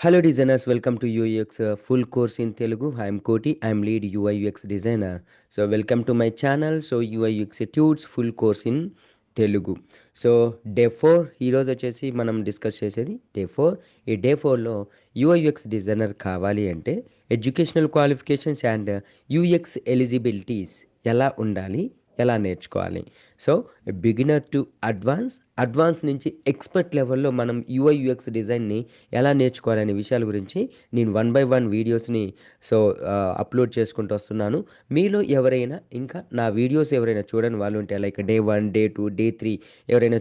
Hello designers, welcome to UX full course in Telugu. I am Koti. I am lead UI UX designer. So welcome to my channel. So UI UX tudes full course in Telugu. So day 4 ఈరోజు వచ్చేసి మనం discuss చేసేది day 4. ఈ day 4లో యూఐయుఎక్స్ designer కావాలి అంటే educational qualifications and UX eligibilities ఎలా ఉండాలి, ఎలా నేర్చుకోవాలి. సో బిగినర్ టు అడ్వాన్స్ నుంచి ఎక్స్పర్ట్ లెవెల్లో మనం యూఐయుఎక్స్ డిజైన్ని ఎలా నేర్చుకోవాలనే విషయాల గురించి నేను 1 బై 1 వీడియోస్ని అప్లోడ్ చేసుకుంటూ వస్తున్నాను. మీలో ఎవరైనా ఇంకా నా వీడియోస్ ఎవరైనా చూడని వాళ్ళు ఉంటే, లైక్ డే 1, డే 2, డే 3 ఎవరైనా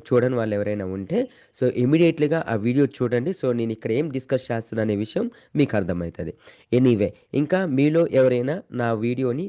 చూడని వాళ్ళు ఎవరైనా ఉంటే సో ఇమీడియట్లీగా ఆ వీడియో చూడండి. సో నేను ఇక్కడ ఏం డిస్కస్ చేస్తున్నా అనే విషయం మీకు అర్థమవుతుంది. ఎనీవే, ఇంకా మీలో ఎవరైనా నా వీడియోని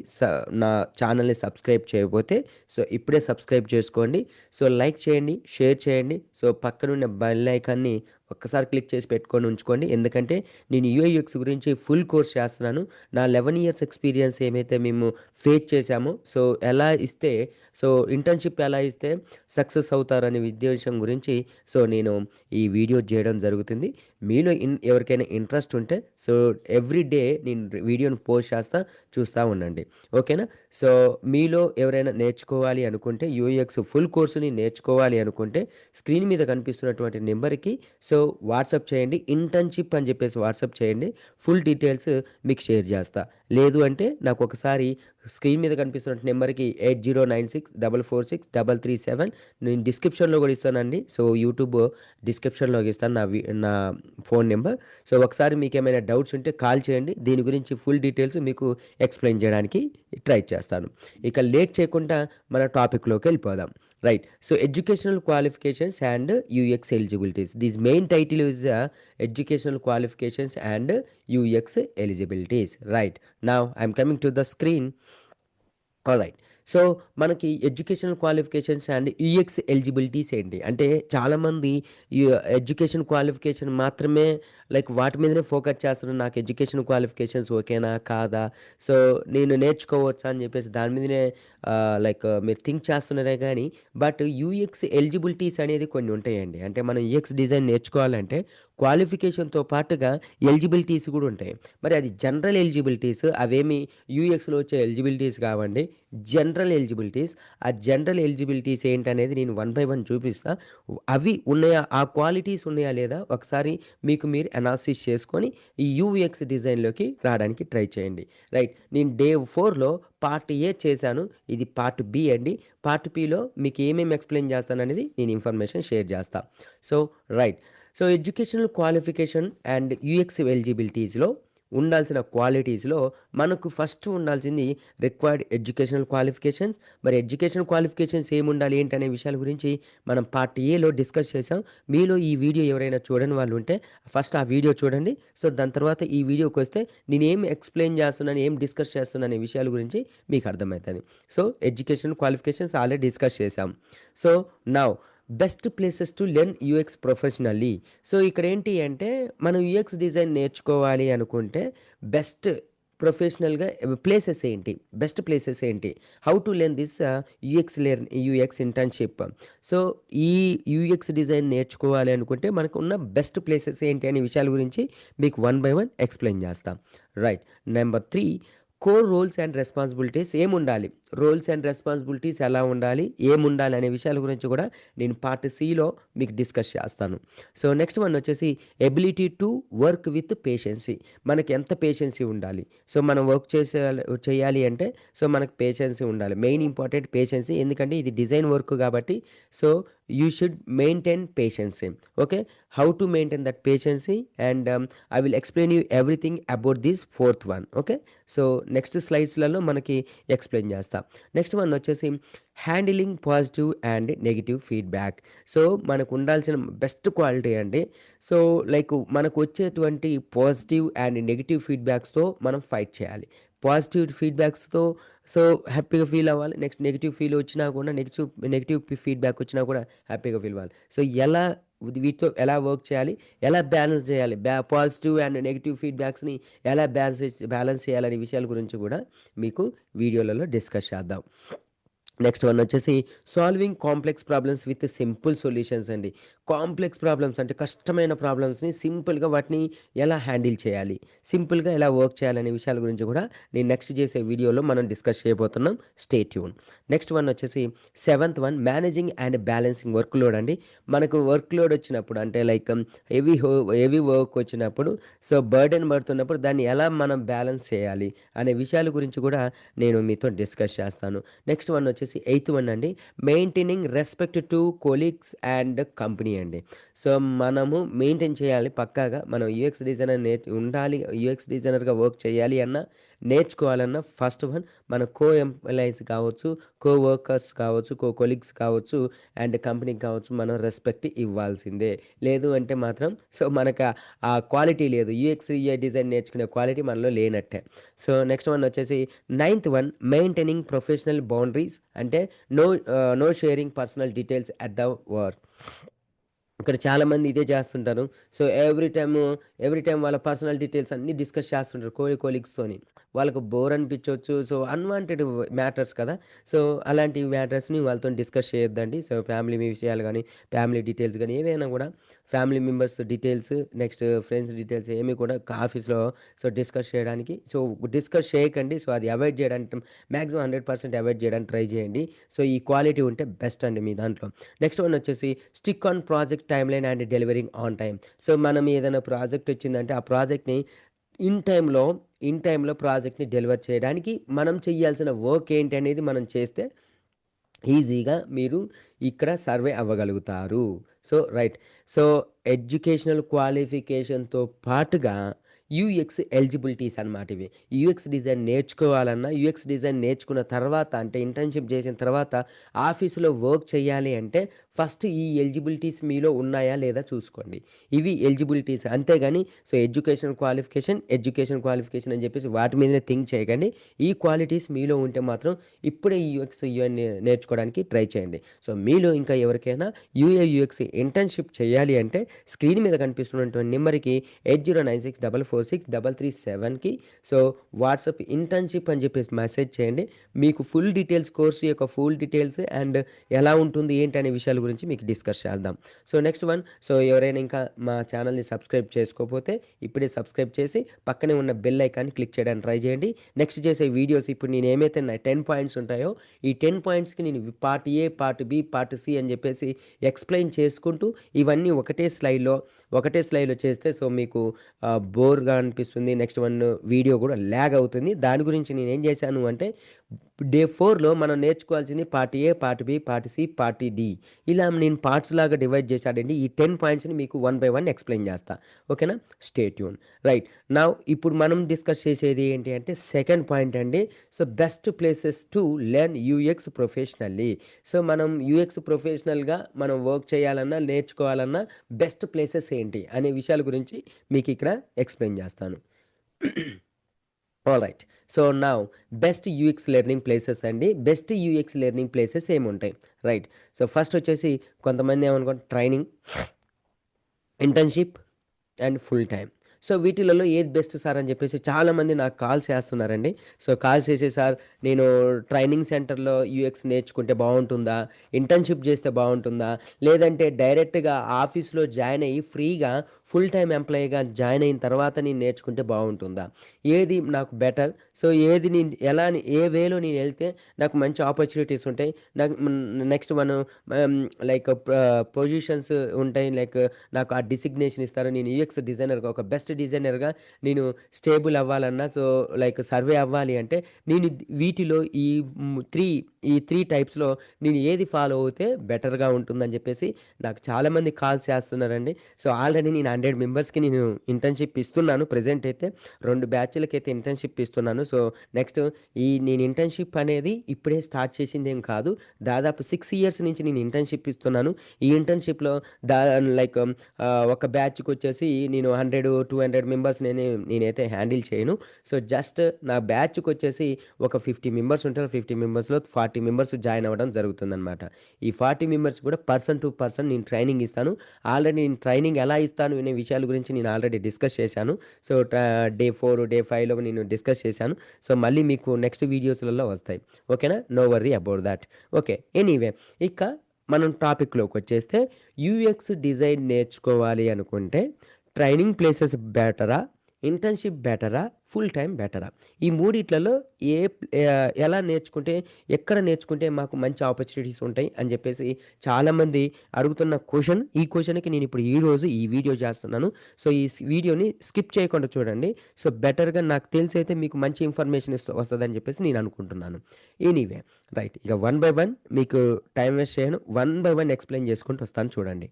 నా ఛానల్ని సబ్స్క్రైబ్ చేయకపోతే సో ఇప్పుడే సబ్స్క్రైబ్ చేసుకోండి. సో లైక్ చేయండి, షేర్ చేయండి. సో పక్కనున్న బెల్ ఐకాన్ని ఒక్కసారి క్లిక్ చేసి పెట్టుకొని ఉంచుకోండి. ఎందుకంటే నేను యూఐయుఎక్స్ గురించి ఫుల్ కోర్స్ చేస్తున్నాను. నా 11 ఇయర్స్ ఎక్స్పీరియన్స్ ఏమైతే మేము ఫేస్ చేశామో, సో ఎలా ఇస్తే సో ఇంటర్న్షిప్ ఎలా ఇస్తే సక్సెస్ అవుతారనే ఉద్దేశం గురించి సో నేను ఈ వీడియో చేయడం జరుగుతుంది. మీలో ఎవరికైనా ఇంట్రెస్ట్ ఉంటే సో ఎవ్రీ డే నేను వీడియోని పోస్ట్ చూస్తూ ఉండండి. ఓకేనా? సో మీలో ఎవరైనా నేర్చుకోవాలి అనుకుంటే, యూఎక్స్ ఫుల్ కోర్సుని నేర్చుకోవాలి అనుకుంటే స్క్రీన్ మీద కనిపిస్తున్నటువంటి నెంబర్కి సో వాట్సాప్ చేయండి. ఇంటర్న్షిప్ అని చెప్పేసి వాట్సాప్ చేయండి. ఫుల్ డీటెయిల్స్ మీకు షేర్ చేస్తా. లేదు అంటే నాకు ఒకసారి స్క్రీన్ మీద కనిపిస్తున్న నెంబర్కి 8096446337 నేను డిస్క్రిప్షన్లో కూడా ఇస్తానండి. సో యూట్యూబ్ డిస్క్రిప్షన్లో ఇస్తాను నా ఫోన్ నెంబర్. సో ఒకసారి మీకు ఏమైనా డౌట్స్ ఉంటే కాల్ చేయండి. దీని గురించి ఫుల్ డీటెయిల్స్ మీకు ఎక్స్ప్లెయిన్ చేయడానికి ట్రై చేస్తాను. ఇక లేట్ చేయకుండా మన టాపిక్లోకి వెళ్ళిపోదాం. Right. So educational qualifications and UX eligibilities. This main title is educational qualifications and UX eligibilities. Right. Now I'm coming to the screen. Alright. So మనకి educational qualifications and UX eligibilities ఏంటి అంటే, చాలామంది education qualification మాత్రమే like వాటి మీదనే focus చేస్తున్నారు. నాకు education qualifications ఓకేనా కాదా, సో నేను నేర్చుకోవచ్చా అని చెప్పేసి దాని మీదనే లైక్ మీరు థింక్ చేస్తున్నారే కానీ, బట్ యూఎక్స్ ఎలిజిబిలిటీస్ అనేది కొన్ని ఉంటాయండి. అంటే మనం యూఎక్స్ డిజైన్ నేర్చుకోవాలంటే క్వాలిఫికేషన్తో పాటుగా ఎలిజిబిలిటీస్ కూడా ఉంటాయి. మరి అది జనరల్ ఎలిజిబిలిటీస్, అవేమి యూఎక్స్లో వచ్చే ఎలిజిబిలిటీస్ కావండి, జనరల్ ఎలిజిబిలిటీస్. ఆ జనరల్ ఎలిజిబిలిటీస్ ఏంటనేది నేను 1 బై 1 చూపిస్తా. అవి ఉన్నాయా, ఆ క్వాలిటీస్ ఉన్నాయా లేదా ఒకసారి మీకు మీరు అనాలిసిస్ చేసుకొని ఈ యూఎక్స్ డిజైన్లోకి రావడానికి ట్రై చేయండి. రైట్. నేను డే 4లో పార్ట్ ఏ చేశాను. ఇది పార్ట్ బి అండి. పార్ట్ బిలో మీకు ఏమేమి ఎక్స్ప్లెయిన్ చేస్తాననేది నేను ఇన్ఫర్మేషన్ షేర్ చేస్తా. So right. So educational qualification and UX ఎలిజిబిలిటీస్లో ఉండాల్సిన క్వాలిటీస్లో మనకు ఫస్ట్ ఉండాల్సింది రిక్వైర్డ్ ఎడ్యుకేషనల్ క్వాలిఫికేషన్స్. మరి ఎడ్యుకేషనల్ క్వాలిఫికేషన్స్ ఏముండాలి ఏంటనే విషయాల గురించి మనం పార్ట్ ఏలో డిస్కస్ చేసాం. మీలో ఈ వీడియో ఎవరైనా చూడని వాళ్ళు ఉంటే ఫస్ట్ ఆ వీడియో చూడండి. సో దాని తర్వాత ఈ వీడియోకి వస్తే నేను ఏం ఎక్స్ప్లెయిన్ చేస్తున్నాను, ఏం డిస్కస్ చేస్తున్నాను అనే విషయాల గురించి మీకు అర్థమవుతుంది. So educational qualifications already discuss చేసాం. So now best places to learn UX professionally. So ఇక్కడ ఏంటి అంటే, మనం యూఎక్స్ డిజైన్ నేర్చుకోవాలి అనుకుంటే బెస్ట్ ప్రొఫెషనల్గా ప్లేసెస్ ఏంటి, బెస్ట్ ప్లేసెస్ ఏంటి, how to learn this UX internship. So ఈ యూఎక్స్ డిజైన్ నేర్చుకోవాలి అనుకుంటే మనకు ఉన్న బెస్ట్ ప్లేసెస్ ఏంటి అనే విషయాల గురించి మీకు 1 బై 1 ఎక్స్ప్లెయిన్ చేస్తాం. Right. Number 3, core roles and responsibilities ఏముండాలి, రోల్స్ అండ్ రెస్పాన్సిబిలిటీస్ ఎలా ఉండాలి, ఏముండాలి అనే విషయాల గురించి కూడా నేను పార్ట్ సిలో మీకు డిస్కస్ చేస్తాను. సో నెక్స్ట్ వన్ వచ్చేసి ఎబిలిటీ టు వర్క్ విత్ పేషెన్సీ. మనకి ఎంత పేషెన్సీ ఉండాలి, సో మనం వర్క్ చేయాలి అంటే సో మనకు పేషెన్సీ ఉండాలి. మెయిన్ ఇంపార్టెంట్ పేషెన్సీ, ఎందుకంటే ఇది డిజైన్ వర్క్ కాబట్టి so you should maintain patience. Okay. How to maintain that patience and I will explain you everything about this fourth one. Okay. So next స్లైడ్స్లలో మనకి explain చేస్తాం. Next one వచ్చేసి handling positive and negative feedback. So మనకు ఉండాల్సిన best quality అండి. So like మనకు వచ్చేటువంటి positive and negative ఫీడ్బ్యాక్స్తో మనం ఫైట్ చేయాలి. పాజిటివ్ ఫీడ్బ్యాక్స్తో సో హ్యాపీగా ఫీల్ అవ్వాలి. నెక్స్ట్ నెగిటివ్ ఫీల్ వచ్చినా కూడా నెగిటివ్ ఫీడ్బ్యాక్ వచ్చినా కూడా హ్యాపీగా ఫీల్ అవ్వాలి. సో వీటితో ఎలా వర్క్ చేయాలి, ఎలా బ్యాలెన్స్ చేయాలి, పాజిటివ్ అండ్ నెగిటివ్ ఫీడ్బ్యాక్స్ని ఎలా బ్యాలెన్స్ చేయాలనే విషయాల గురించి కూడా మీకు వీడియోలలో డిస్కస్ చేద్దాం. నెక్స్ట్ వన్ వచ్చేసి solving complex problems with simple solutions అండి. కాంప్లెక్స్ ప్రాబ్లమ్స్ అంటే కష్టమైన ప్రాబ్లమ్స్‌ని సింపుల్‌గా వాటిని ఎలా హ్యాండిల్ చేయాలి? సింపుల్‌గా ఎలా వర్క్ చేయాలనే విషయాల గురించి కూడా నేను నెక్స్ట్ చేసే వీడియోలో మనం డిస్కస్ చేయబోతున్నాం. Stay tune. నెక్స్ట్ వన్ వచ్చేసి seventh one managing and balancing work load అండి. మనకు వర్క్ లోడ్ వచ్చినప్పుడు అంటే లైక్ హెవీ వర్క్ వచ్చినప్పుడు బర్డెన్ పడుతున్నప్పుడు దాన్ని ఎలా మనం బ్యాలెన్స్ చేయాలి అనే విషయాల గురించి కూడా నేను మీతో డిస్కస్ చేస్తాను. నెక్స్ట్ వన్ వచ్చేసి ఎయిత్ వన్ అండి. Maintaining respect to colleagues and company అండి. సో మనము మెయింటైన్ చేయాలి పక్కాగా. మనం యూఎక్స్ డిజైనర్ ఉండాలి. యూఎక్స్ డిజైనర్గా వర్క్ చేయాలి అన్నా, నేర్చుకోవాలన్నా ఫస్ట్ వన్ మన ఎంప్లాయీస్ కావచ్చు, వర్కర్స్ కావచ్చు, కొలీగ్స్ కావచ్చు అండ్ కంపెనీకి కావచ్చు మనం రెస్పెక్ట్ ఇవ్వాల్సిందే. లేదు అంటే మాత్రం మనకు ఆ క్వాలిటీ లేదు. యూఎక్స్ యూఐ డిజైన్ నేర్చుకునే క్వాలిటీ మనలో లేనట్టే. నెక్స్ట్ వన్ వచ్చేసి ninth one maintaining professional boundaries అంటే no sharing personal details at the work. ఇక్కడ చాలామంది ఇదే చేస్తుంటారు. ఎవ్రీ టైమ్ వాళ్ళ పర్సనల్ డీటెయిల్స్ అన్నీ డిస్కస్ చేస్తుంటారు కొలీగ్స్‌తోని. వాళ్ళకు బోర్ అనిపించొచ్చు. అన్‌వాంటెడ్ మ్యాటర్స్ కదా! సో, అలాంటి మ్యాటర్స్‌ని వాళ్ళతోని డిస్కస్ చేయొద్దండి. ఫ్యామిలీ విషయాలు గానీ, ఫ్యామిలీ డీటెయిల్స్ గానీ ఏవైనా గూడా family members details, next friends details ఏమి కూడా ఆఫీస్‌లో డిస్కస్ చేయడానికి డిస్కస్ చేయకండి. అది అవాయిడ్ చేయడానికి మాక్సిమం 100% అవాయిడ్ చేయడానికి ట్రై చేయండి. ఈ క్వాలిటీ ఉంటే బెస్ట్ అండి మీ దాంట్లో. నెక్స్ట్ వన్ వచ్చేసి stick on project timeline and delivering on time. మనం ఏదైనా ప్రాజెక్ట్ వచ్చిందంటే ఆ ప్రాజెక్ట్‌ని ఇన్ టైమ్‌లో ప్రాజెక్ట్‌ని డెలివర్ చేయడానికి మనం చేయాల్సిన వర్క్ ఏంటి అనేది మనం చేస్తే ఈజీగా మీరు ఇక్కడ సర్వే అవ్వగలుగుతారు. రైట్. సో, ఎడ్యుకేషనల్ క్వాలిఫికేషన్‌తో పాటుగా యూఎక్స్ ఎలిజిబిలిటీస్ అనమాట ఇవి. యూఎక్స్ డిజైన్ నేర్చుకోవాలన్నా, యూఎక్స్ డిజైన్ నేర్చుకున్న తర్వాత అంటే ఇంటర్న్‌షిప్ చేసిన తర్వాత ఆఫీస్‌లో వర్క్ చేయాలి అంటే ఫస్ట్ ఈ ఎలిజిబిలిటీస్ మీలో ఉన్నాయా లేదా చూసుకోండి. ఇవి ఎలిజిబిలిటీస్ అంతేగాని ఎడ్యుకేషన్ క్వాలిఫికేషన్ అని చెప్పేసి వాటి మీదనే థింక్ చేయకండి. ఈ క్వాలిటీస్ మీలో ఉంటే మాత్రం ఇప్పుడే ఈ యూఎక్స్, యూఐ నేర్చుకోవడానికి ట్రై చేయండి. మీలో ఇంకా ఎవరికైనా యూఎక్స్ ఇంటర్న్‌షిప్ చేయాలి అంటే స్క్రీన్ మీద కనిపిస్తున్నటువంటి నెంబర్‌కి 8096446337కి వాట్సాప్ ఇంటర్న్‌షిప్ అని చెప్పేసి మెసేజ్ చేయండి. మీకు ఫుల్ డీటెయిల్స్ కోర్స్ యొక్క ఫుల్ డీటెయిల్స్ అండ్ ఎలా ఉంటుంది ఏంటి అనే విషయాల గురించి మీకు డిస్కస్ చేద్దాం. నెక్స్ట్ వన్ ఎవరైనా ఇంకా మా ఛానల్‌ని సబ్స్క్రైబ్ చేసుకోకపోతే ఇప్పుడే సబ్స్క్రైబ్ చేసి పక్కనే ఉన్న బెల్ ఐకాన్‌ని క్లిక్ చేయడానికి ట్రై చేయండి. నెక్స్ట్ చేసే వీడియోస్ ఇప్పుడు నేను ఏమైతే నా 10 పాయింట్స్ ఉంటాయో ఈ 10 పాయింట్స్‌కి నేను part A, part B, part C అని చెప్పేసి ఎక్స్‌ప్లెయిన్ చేసుకుంటూ ఇవన్నీ ఒకటే స్లైడ్‌లో చేస్తే మీకు బోర్‌గా అనిపిస్తుంది. నెక్స్ట్ వన్ వీడియో కూడా ల్యాగ్ అవుతుంది. దాని గురించి నేనేం చేశాను అంటే డే 4లో మనం నేర్చుకోవాల్సింది part A, part B, part C, part D. ఇలా నేను పార్ట్స్ లాగా డివైడ్ చేశానండి. ఈ 10 పాయింట్స్‌ని మీకు వన్ బై వన్ ఎక్స్‌ప్లెయిన్ చేస్తా. ఓకేనా? Stay tune. రైట్. నౌ ఇప్పుడు మనం డిస్కస్ చేసేది ఏంటి అంటే సెకండ్ పాయింట్ అండి. Best places to learn UX professionally. మనం యూఎక్స్ ప్రొఫెషనల్‌గా మనం వర్క్ చేయాలన్నా, నేర్చుకోవాలన్నా బెస్ట్ ప్లేసెస్ ఏంటి అనే విషయాల గురించి మీకు ఇక్కడ ఎక్స్‌ప్లెయిన్ చేస్తాను. Alright. Now best UX learning places అండి. బెస్ట్ యూఎక్స్ లెర్నింగ్ ప్లేసెస్ ఏముంటాయి? రైట్. ఫస్ట్ వచ్చేసి కొంతమంది ఏమనుకుంటారు training, internship and full time. వీటిలలో ఏది బెస్ట్ సార్ అని చెప్పేసి చాలామంది నాకు కాల్ చేస్తున్నారండి. కాల్ చేసి సార్ నేను ట్రైనింగ్ సెంటర్‌లో యూఎక్స్ నేర్చుకుంటే బావుంటుందా? ఇంటర్న్‌షిప్ చేస్తే బావుంటుందా? లేదంటే డైరెక్ట్‌గా ఆఫీస్‌లో జాయిన్ అయ్యి ఫ్రీగా ఫుల్ టైమ్ ఎంప్లాయీగా జాయిన్ అయిన తర్వాత నేను నేర్చుకుంటే బావుంటుందా? ఏది నాకు బెటర్? ఏది నేను ఏ వేలో నేను ఎళ్తే నాకు మంచి ఆపర్చునిటీస్ ఉంటాయి. నాకు నెక్స్ట్ ఆహ్, లైక్ పొజిషన్స్ ఉంటాయి. నాకు ఆ డిసిగ్నేషన్ ఇస్తారు. నేను యూఎక్స్ డిజైనర్‌గా ఒక బెస్ట్ డిజైనర్‌గా నేను స్టేబుల్ అవ్వాలన్నా సర్వే అవ్వాలి అంటే నేను వీటిలో హ్మ్, 3 ఈ 3 టైప్స్‌లో నేను ఏది ఫాలో అవుతే బెటర్‌గా ఉంటుందని చెప్పేసి నాకు చాలామంది కాల్స్ చేస్తున్నారండి. ఆల్రెడీ నేను 100 మెంబర్స్‌కి నేను ఇంటర్న్‌షిప్ ఇస్తున్నాను. ప్రెజెంట్ అయితే 2 బ్యాచ్‌లకైతే ఇంటర్న్‌షిప్ ఇస్తున్నాను. నెక్స్ట్ నేను ఇంటర్న్‌షిప్ అనేది ఇప్పుడే స్టార్ట్ చేసిందేం కాదు. దాదాపు 6 ఇయర్స్ నుంచి నేను ఇంటర్న్‌షిప్ ఇస్తున్నాను. ఈ ఇంటర్న్‌షిప్‌లో దా లైక్ ఒక బ్యాచ్‌కొచ్చేసి నేను 100, 200 మెంబర్స్ నేనైతే హ్యాండిల్ చేయను. సో, జస్ట్ నా బ్యాచ్‌కొచ్చేసి ఒక 50 మెంబర్స్ ఉంటారు. 50 మెంబర్స్‌లో 40 మెంబర్స్ జాయిన్ అవ్వడం జరుగుతుందనమాట. ఈ 40 మెంబర్స్ కూడా పర్సన్ టు పర్సన్ నేను ట్రైనింగ్ ఇస్తాను. ఆల్రెడీ నేను ట్రైనింగ్ ఎలా ఇస్తాను అనే విషయాల గురించి నేను ఆల్రెడీ డిస్కస్ చేశాను. సో, డే 4, డే 5లో నేను డిస్కస్ చేశాను. సో, మళ్ళీ మీకు నెక్స్ట్ వీడియోస్‌లలో వస్తాయి. ఓకేనా? No worry about that. Okay. Anyway ఇక మనం టాపిక్‌లోకొచ్చేస్తే యూఎక్స్ డిజైన్ నేర్చుకోవాలి అనుకుంటే ట్రైనింగ్ ప్లేసెస్ బెటరా? ఇంటర్న్‌షిప్ బెటరా? ఫుల్ టైమ్ బెటరా? ఈ మూడిట్లలో ఎలా నేర్చుకుంటే, ఎక్కడ నేర్చుకుంటే మాకు మంచి ఆపర్చునిటీస్ ఉంటాయి అని జెప్పేసి చాలామంది అడుగుతున్న క్వెషన్. ఈ క్వెషన్‌కి నేనిప్పుడు ఈరోజు ఈ వీడియో చేస్తున్నాను. సో, ఈ వీడియోని స్కిప్ చేయకుండా చూడండి. సో, బెటర్‌గా నాకు తెలిసైతే మీకు మంచి ఇన్ఫర్మేషన్ వస్తదని జెప్పేసి నేను అనుకుంటున్నాను. Anyway right. ఇక వన్ బై వన్ మీకు టైమ్ వేస్ట్ చేయను. వన్ బై వన్ ఎక్స్‌ప్లెయిన్ చేసుకుంటూ వస్తాను చూడండి.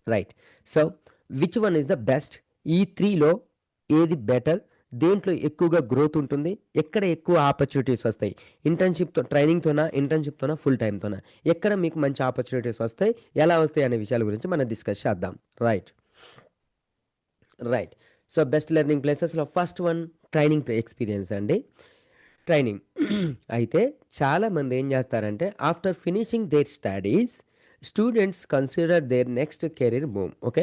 Right. So, which one is the best? ఈ 3లో ఏది బెటర్? దేంట్లో ఎక్కువగా గ్రోత్ ఉంటుంది? ఎక్కడ ఎక్కువ ఆపర్చునిటీస్ వస్తాయి? ట్రైనింగ్‌తోనా? ఇంటర్న్‌షిప్‌తోనా? ఫుల్ టైమ్‌తోనా? ఎక్కడ మీకు మంచి ఆపర్చునిటీస్ వస్తాయి? ఎలా వస్తాయి అనే విషయాల గురించి మనం డిస్కస్ చేద్దాం. Right. Right. So, best learning ప్లేసెస్‌లో ఫస్ట్ వన్ ట్రైనింగ్ ఎక్స్‌పీరియన్స్ అండి. ట్రైనింగ్. అయితే చాలామంది ఏం చేస్తారంటే after finishing their studies students consider their next career move. Okay.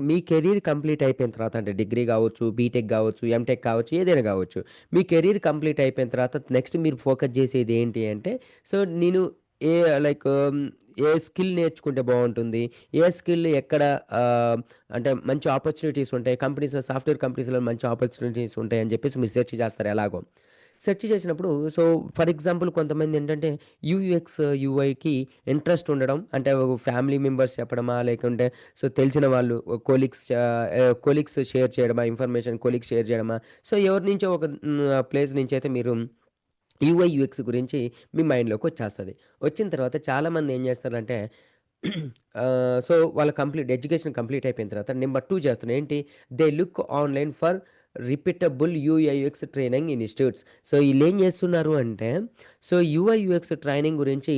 మీ కెరీర్ కంప్లీట్ అయిపోయిన తర్వాత అంటే డిగ్రీ కావచ్చు, బీటెక్ కావచ్చు, ఎంటెక్ కావచ్చు, ఏదైనా కావచ్చు. మీ కెరీర్ కంప్లీట్ అయిపోయిన తర్వాత నెక్స్ట్ మీరు ఫోకస్ చేసేది ఏంటి అంటే సో నేను ఏ లైక్ ఏ స్కిల్ నేర్చుకుంటే బాగుంటుంది, ఏ స్కిల్ ఎక్కడ ఆ, అంటే మంచి ఆపర్చునిటీస్ ఉంటాయి సాఫ్ట్వేర్ కంపెనీస్లో మంచి ఆపర్చునిటీస్ ఉంటాయి అని చెప్పేసి మీరు సెర్చ్ చేస్తారు ఎలాగో. సెర్చ్ చేసినప్పుడు సో, ఫర్ ఎగ్జాంపుల్ కొంతమంది ఏంటంటే యూఎక్స్, యూఐకి ఇంట్రెస్ట్ ఉండడం. అంటే ఫ్యామిలీ మెంబర్స్ చెప్పడమా? లేకుంటే సో, తెలిసిన వాళ్ళు కొలీగ్స్ షేర్ చేయడమా? ఇన్ఫర్మేషన్ కొలీగ్స్ షేర్ చేయడమా? సో, ఎవరి నుంచో ఒక ప్లేస్ నుంచయితే మీరు యూఐ, యూఎక్స్ గురించి మీ మైండ్‌లోకి వచ్చేస్తది. వచ్చిన తర్వాత చాలామంది ఏం చేస్తారంటే సో, వాళ్ళ ఎడ్యుకేషన్ కంప్లీట్ అయిపోయిన తర్వాత నెంబర్ 2 చేస్తున్నారు. ఏంటి? They look online for repeatable UI, UX training institutes. So, ఈళ్ళేం చేస్తున్నారు అంటే సో, యూఐ, యూఎక్స్ ట్రైనింగ్ గురించి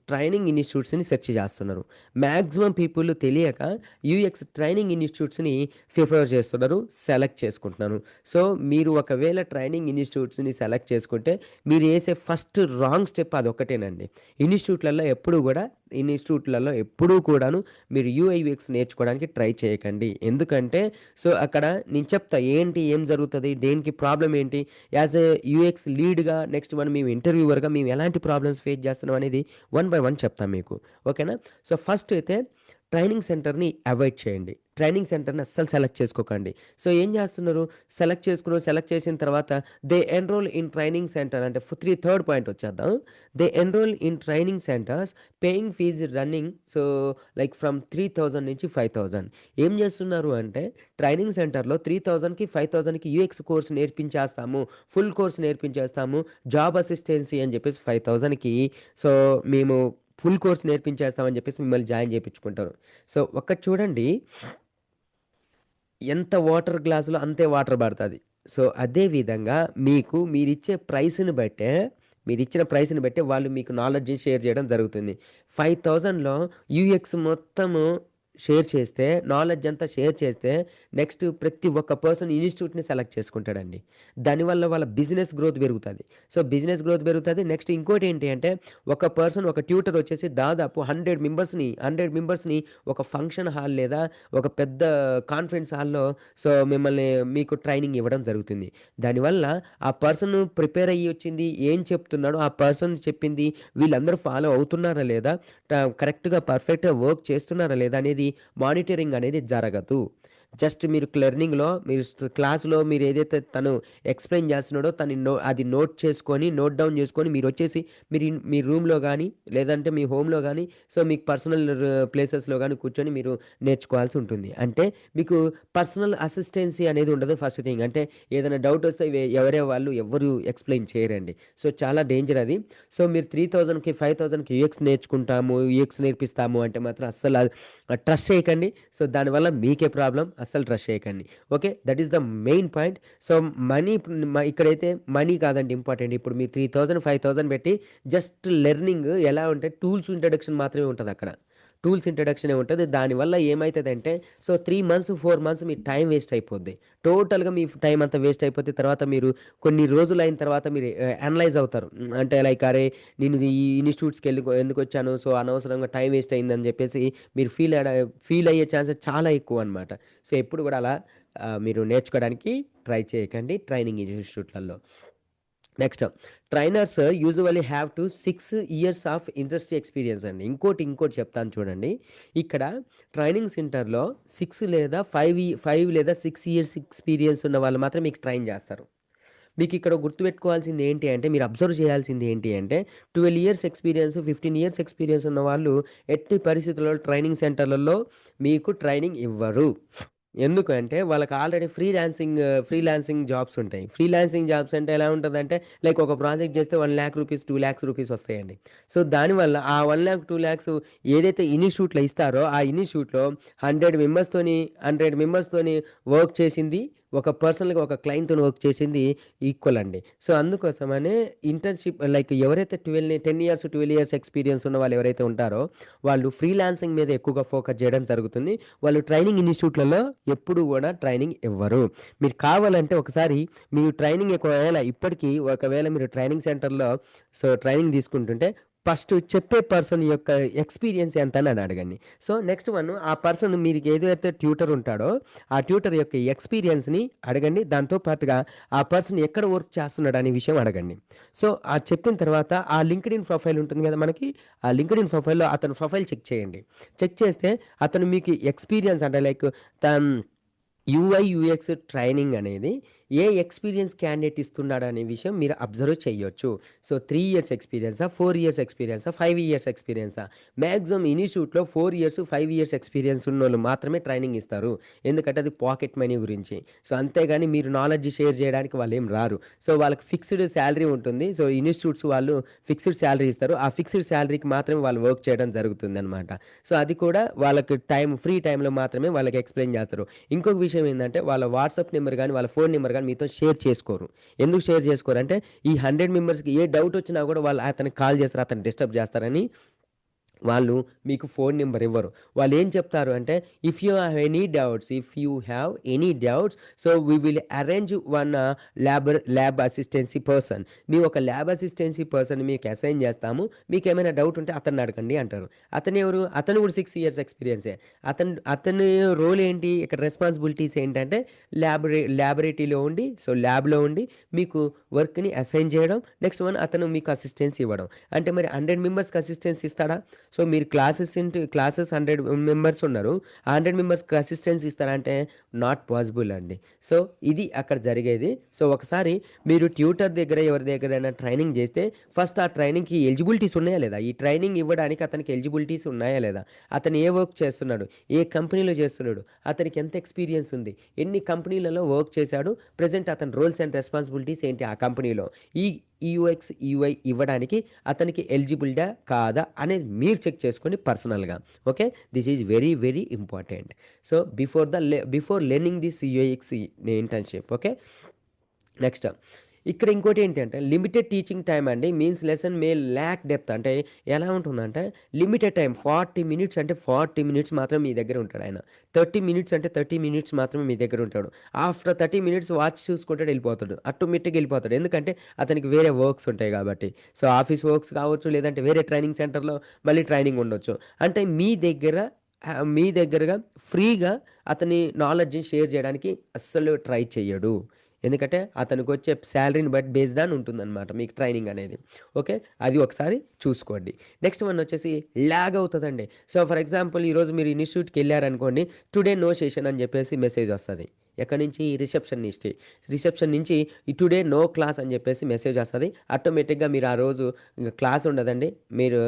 ట్రైనింగ్ ఇన్‌స్టిట్యూట్స్‌ని సెర్చ్ చేస్తున్నారు. మాక్సిమం పీపుల్ తెలియక యూఎక్స్ ట్రైనింగ్ ఇన్‌స్టిట్యూట్స్‌ని ప్రిఫర్ చేస్తున్నారు. సెలెక్ట్ చేసుకుంటున్నారు. సో, మీరు ఒకవేళ ట్రైనింగ్ ఇన్‌స్టిట్యూట్స్‌ని సెలెక్ట్ చేసుకుంటే మీరు ఏసే ఫస్ట్ రాంగ్ స్టెప్ అదొక్కటేనండి. ఇన్‌స్టిట్యూట్‌లలో ఎప్పుడూ కూడాను మీరు యూఐ, యూఎక్స్ నేర్చుకోవడానికి ట్రై చేయకండి. ఎందుకంటే సో, అక్కడ నేను చెప్తా ఏం జరుగుతది? దేనికి ప్రాబ్లమ్ ఏంటి? యాస్ ఎ యూఎక్స్ లీడ్‌గా నెక్స్ట్ మేము ఇంటర్వ్యూవర్‌గా మేము ఎలాంటి ప్రాబ్లమ్స్ ఫేస్ చేస్తున్నాం అనేది వన్ బై వన్ చెప్తా మీకు. ఓకేనా? సో, ఫస్ట్ అయితే ట్రైనింగ్ సెంటర్‌ని అవాయిడ్ చేయండి. ట్రైనింగ్ సెంటర్‌ని అస్సలు సెలెక్ట్ చేసుకోకండి. సో, ఏం చేస్తున్నారు? సెలెక్ట్ చేసిన తర్వాత they enroll in training center అంటే థర్డ్ పాయింట్ వచ్చేద్దాం. They enroll in training centers paying fees running so, like from 3000 నుంచి 5000. ఏం చేస్తున్నారు అంటే ట్రైనింగ్ సెంటర్‌లో 3000కి, 5000కి యూఎక్స్ కోర్స్ నేర్పించేస్తాము. ఫుల్ కోర్స్ నేర్పించేస్తాము. జాబ్ అసిస్టెన్సీ అని చెప్పేసి 5000కి సో, మేము ఫుల్ కోర్స్ నేర్పించేస్తామని చెప్పేసి మిమ్మల్ని జాయిన్ చేపించుకుంటారు. సో, ఒక్కటి చూడండి ఎంత వాటర్ గ్లాసులో అంతే వాటర్ పడతది. సో, అదే విధంగా మీరిచ్చిన ప్రైస్‌ని బట్టే వాళ్ళు మీకు నాలెడ్జ్ షేర్ చేయడం జరుగుతుంది. 5000లో యూఎక్స్ మొత్తము నాలెడ్జ్ అంతా షేర్ చేస్తే నెక్స్ట్ ప్రతి ఒక్క పర్సన్ ఇన్‌స్టిట్యూట్‌ని సెలెక్ట్ చేసుకుంటాడండి. దానివల్ల వాళ్ళ బిజినెస్ గ్రోత్ పెరుగుతది. సో, బిజినెస్ గ్రోత్ పెరుగుతది. నెక్స్ట్ ఇంకోటేంటి అంటే ఒక ట్యూటర్ వచ్చేసి దాదాపు 100 మెంబర్స్‌ని ఒక ఫంక్షన్ హాల్ లేదా ఒక పెద్ద కాన్ఫరెన్స్ హాల్‌లో సో, మీకు ట్రైనింగ్ ఇవ్వడం జరుగుతుంది. దానివల్ల ఆ పర్సన్ ప్రిపేర్ అయ్యి వచ్చింది, ఏం చెప్తున్నాడో ఆ పర్సన్ చెప్పింది వీళ్ళందరూ ఫాలో అవుతున్నారా లేదా? కరెక్ట్‌గా పర్ఫెక్ట్‌గా వర్క్ చేస్తున్నారా లేదా? అనేది మానిటరింగ్ అనేది జరగదు. జస్ట్ మీరు క్లాస్‌లో మీరేదైతే తను ఎక్స్‌ప్లెయిన్ చేస్తున్నాడో అది నోట్ డౌన్ చేసుకొని మీరొచ్చేసి మీ రూమ్‌లో గాని, లేదంటే మీ హోమ్‌లో గాని సో, మీకు పర్సనల్ ప్లేసెస్‌లో గాని కూర్చొని మీరు నేర్చుకోవాల్సి ఉంటుంది. అంటే మీకు పర్సనల్ అసిస్టెన్సీ అనేది ఉండదు ఫస్ట్ థింగ్. అంటే ఏదైనా డౌట్ వస్తే ఎవ్వరు ఎక్స్‌ప్లెయిన్ చేయరండి. సో, చాలా డేంజర్ అది. సో, మీరు 3000కి, 5000కి యూఎక్స్ నేర్పిస్తాము అంటే మాత్రం అస్సలు ట్రస్ట్ చేయకండి. సో, దానివల్ల మీకే ప్రాబ్లమ్. అస్సలు ట్రస్ట్ చేయకండి. Okay. That is the main point. So, ఇక్కడైతే మనీ కాదండి ఇంపార్టెంట్. ఇప్పుడు మీరు 3000, 5000 పెట్టి జస్ట్ లెర్నింగ్ ఎలా ఉంటే టూల్స్ ఇంట్రడక్షన్ మాత్రమే ఉంటదక్కడ. టూల్స్ ఇంట్రడక్షనే ఉంటది. దానివల్ల ఏమైతదంటే సో 3 మంత్స్, 4 మంత్స్ మీ టైం వేస్ట్ అయిపోద్ది. టోటల్‌గా మీ టైం అంతా వేస్ట్ అయిపోతే తర్వాత మీరు కొన్ని రోజులైన తర్వాత మీరు అనలైజ్ అవుతారు. అంటే లైక్ అరే! నేను ఈ ఇన్‌స్టిట్యూట్స్‌కి ఎందుకొచ్చాను. సో అనవసరంగా టైం వేస్ట్ అయిందని చెప్పేసి మీరు ఫీల్ అయ్యే ఛాన్సెస్ చాలా ఎక్కువనమాట. సో ఎప్పుడు కూడా అలా మీరు నేర్చుకోవడానికి ట్రై చేయకండి ట్రైనింగ్ ఇన్‌స్టిట్యూట్‌లలో. Next trainers usually have to 6 years of industry experience అండి. ఇంకోటి చెప్తాను చూడండి. ఇక్కడ ట్రైనింగ్ సెంటర్‌లో 6 లేదా 5 లేదా 6 ఇయర్స్ ఎక్స్‌పీరియన్స్ ఉన్న వాళ్ళు మాత్రం మీకు ట్రైన్ చేస్తారు. మీకిక్కడ గుర్తుపెట్టుకోవాల్సింది ఏంటి అంటే, మీరు అబ్జర్వ్ చేయాల్సింది ఏంటి అంటే, 12 ఇయర్స్ ఎక్స్‌పీరియన్స్, 15 ఇయర్స్ ఎక్స్‌పీరియన్స్ ఉన్నవాళ్ళు ఎట్టి పరిస్థితుల్లో ట్రైనింగ్ సెంటర్‌లలో మీకు ట్రైనింగ్ ఇవ్వరు. ఎందుకంటే, వాళ్ళకి ఆల్రెడీ ఫ్రీలాన్సింగ్ జాబ్స్ ఉంటాయి. ఫ్రీలాన్సింగ్ జాబ్స్ అంటే ఎలా ఉంటదంటే, లైక్ ఒక ప్రాజెక్ట్ చేస్తే 1,00,000 రూపీస్, 2,00,000 రూపీస్ వస్తాయండి. సో, దానివల్ల ఆ 1,00,000, 2,00,000 ఏదైతే ఇన్‌స్టిట్యూట్‌లో ఇస్తారో, ఆ ఇన్‌స్టిట్యూట్‌లో 100 మెంబర్స్‌తోని వర్క్ చేసింది ఒక పర్సనల్‌గా ఒక క్లయింట్‌తోని వర్క్ చేసింది ఈక్వల్ అండి. సో, అందుకోసమనే ఇంటర్న్‌షిప్ లైక్ ఎవరైతే 10 ఇయర్స్, 12 ఇయర్స్ ఎక్స్‌పీరియన్స్ ఉన్న వాళ్ళు ఎవరైతే ఉంటారో, వాళ్ళు ఫ్రీలాన్సింగ్ మీద ఎక్కువగా ఫోకస్ చేయడం జరుగుతుంది. వాళ్ళు ట్రైనింగ్ ఇన్‌స్టిట్యూట్‌లలో ఎప్పుడు గూడా ట్రైనింగ్ ఇవ్వరు. మీరు కావాలంటే ఒకసారి మీరు ట్రైనింగ్ ఒకవేళ మీరు ట్రైనింగ్ సెంటర్‌లో ట్రైనింగ్ తీసుకుంటుంటే ఫస్ట్ చెప్పే పర్సన్ యొక్క ఎక్స్‌పీరియన్స్ ఎంతని అని అడగండి. సో, నెక్స్ట్ వన్ ఆ పర్సన్ మీకు ఏదైతే ట్యూటర్ ఉంటాడో ఆ ట్యూటర్ యొక్క ఎక్స్‌పీరియన్స్‌ని అడగండి. దాంతో పాటుగా ఆ పర్సన్ ఎక్కడ వర్క్ చేస్తున్నాడు అనే విషయం అడగండి. సో, చెప్పిన తర్వాత ఆ లింక్డ్ఇన్ ప్రొఫైల్ ఉంటుంది గదా! మనకి. ఆ లింక్డ్ఇన్ ప్రొఫైల్‌లో అతని ప్రొఫైల్ చెక్ చేయండి. చెక్ చేస్తే అతను మీకు ఎక్స్‌పీరియన్స్ అంటే లైక్ తన్ యూఐ, యూఎక్స్ ట్రైనింగ్ అనేది ఏ ఎక్స్‌పీరియన్స్ క్యాండిడేట్ ఇస్తున్నాడనే విషయం మీరు అబ్జర్వ్ చేయొచ్చు. సో, 3 ఇయర్స్ ఎక్స్‌పీరియన్సా? 4 ఇయర్స్ ఎక్స్‌పీరియన్సా? 5 ఇయర్స్ ఎక్స్‌పీరియన్సా? మాక్సిమం ఇన్‌స్టిట్యూట్‌లో 4 ఇయర్స్, 5 ఇయర్స్ ఎక్స్‌పీరియన్స్ ఉన్నోళ్ళు మాత్రమే ట్రైనింగ్ ఇస్తారు. ఎందుకంటే అది పాకెట్ మనీ గురించి. సో, అంతేగాని మీరు నాలెడ్జ్ షేర్ చేయడానికి వాళ్ళేం రారు. సో, వాళ్ళకి ఫిక్స్‌డ్ సాలరీ ఉంటుంది. సో, ఇన్‌స్టిట్యూట్స్ వాళ్ళు ఫిక్స్‌డ్ సాలరీ ఇస్తారు. ఆ ఫిక్స్‌డ్ సాలరీకి మాత్రమే వాళ్ళు వర్క్ చేయడం జరుగుతుందనమాట. సో, అది కూడా వాళ్ళకి ఫ్రీ టైమ్‌లో మాత్రమే వాళ్ళకి ఎక్స్‌ప్లెయిన్ చేస్తారు. ఇంకొక విషయం ఏందంటే వాళ్ళ వాట్సాప్ నంబర్ గాని, వాళ్ళ ఫోన్ నంబర్ గాని మీతో షేర్ చేసుకోరు. ఎందుకు షేర్ చేసుకోరంటే ఈ 100 మెంబర్స్‌కి ఏ డౌట్ వచ్చినా కూడా వాళ్ళు అతనికి కాల్ చేస్తారు. అతన్ని డిస్టర్బ్ చేస్తారని వాళ్ళు మీకు ఫోన్ నంబర్ ఇవ్వరు. వాళ్ళేం చెప్తారు అంటే, if you have any doubts so, we will arrange one lab assistancy person. మేము ఒక ల్యాబ్ అసిస్టెన్సీ పర్సన్‌ని మీకు అసైన్ చేస్తాము. మీకేమైనా డౌట్ ఉంటే అతన్ని అడగండి అంటారు. అతనెవరు? అతను కూడా 6 ఇయర్స్ ఎక్స్‌పీరియన్సే. అతని రోల్ ఏంటి? ఇక్కడ రెస్పాన్సిబిలిటీస్ ఏంటంటే, ల్యాబొరేటరీలో ఉండి ల్యాబ్‌లో ఉండి మీకు వర్క్‌ని అసైన్ చేయడం. నెక్స్ట్ వన్ అతను మీకు అసిస్టెన్స్ ఇవ్వడం. అంటే మరి 100 మెంబర్స్‌కి అసిస్టెన్స్ ఇస్తాడా? సో, మీరు క్లాసెస్ 100 మెంబర్స్ ఉన్నారు. ఆ 100 మెంబర్స్‌కి అసిస్టెన్స్ ఇస్తారంటే నాట్ పాసిబుల్ అండి. సో, ఇది అక్కడ జరిగేది. సో, ఒకసారి మీరు ట్యూటర్ దగ్గర ఎవరి దగ్గరైనా ట్రైనింగ్ చేస్తే ఫస్ట్ ఆ ట్రైనింగ్‌కి ఎలిజిబిలిటీస్ ఉన్నాయా లేదా? ఈ ట్రైనింగ్ ఇవ్వడానికి అతనికి ఎలిజిబిలిటీస్ ఉన్నాయా లేదా? అతను ఏ వర్క్ చేస్తున్నాడు? ఏ కంపెనీలో చేస్తున్నాడు? అతనికి ఎంత ఎక్స్‌పీరియన్స్ ఉంది? ఎన్ని కంపెనీలలో వర్క్ చేశాడు? ప్రెజెంట్ అతని రోల్స్ అండ్ రెస్పాన్సిబిలిటీస్ ఏంటి ఆ కంపెనీలో? ఈ యూఎక్స్, యూఐ ఇవ్వడానికి అతనికి ఎలిజిబుల్‌డా? కాదా? అనేది మీరు చెక్ చేసుకోండి పర్సనల్‌గా. Okay. This is very, very important. So, before learning this UX internship. Okay. Next ఇక్కడ ఇంకోటేంటంటే లిమిటెడ్ టీచింగ్ టైమ్ అండి. మీన్స్ లెసన్ మే ల్యాక్ డెప్త్. అంటే ఎలా ఉంటుందంటే లిమిటెడ్ టైమ్ 40 మినిట్స్ అంటే 40 మినిట్స్ మాత్రం మీ దగ్గర ఉంటాడాయన. 30 మినిట్స్ అంటే 30 మినిట్స్ మాత్రమే మీ దగ్గర ఉంటాడు. ఆఫ్టర్ 30 మినిట్స్ వాచ్ చూసుకుంటాడు ఎళ్ళిపోతాడు. ఆటోమేటిక్‌గా ఎళ్ళిపోతాడు. ఎందుకంటే అతనికి వేరే వర్క్స్ ఉంటాయి కాబట్టి. సో, ఆఫీస్ వర్క్స్ కావచ్చు, లేదంటే వేరే ట్రైనింగ్ సెంటర్‌లో మళ్ళీ ట్రైనింగ్ ఉండొచ్చు. అంటే మీ దగ్గరగా ఫ్రీగా అతని నాలెడ్జ్‌ని షేర్ చేయడానికి అస్సలు ట్రై చెయ్యడు. ఎందుకంటే అతనికొచ్చే సాలరీని బట్టి బేస్డ్ ఆన్ ఉంటుందనమాట మీకు ట్రైనింగ్ అనేది. ఓకే. అది ఒకసారి చూసుకోండి. నెక్స్ట్ వన్ వచ్చేసి లాగ్ అవుతదండి. సో, ఫర్ ఎగ్జాంపుల్ ఈరోజు మీరు ఇన్‌స్టిట్యూట్‌కెళ్లారనుకోండి. టుడే నో సెషన్ అని చెప్పేసి మెసేజ్ వస్తది. ఎక్కడి నుంచి? రిసెప్షన్ నుంచి టుడే నో క్లాస్ అని చెప్పేసి మెసేజ్ వస్తది. ఆటోమేటిక్‌గా మీరు ఆ రోజు ఇంక క్లాస్ ఉండదండి. మీరు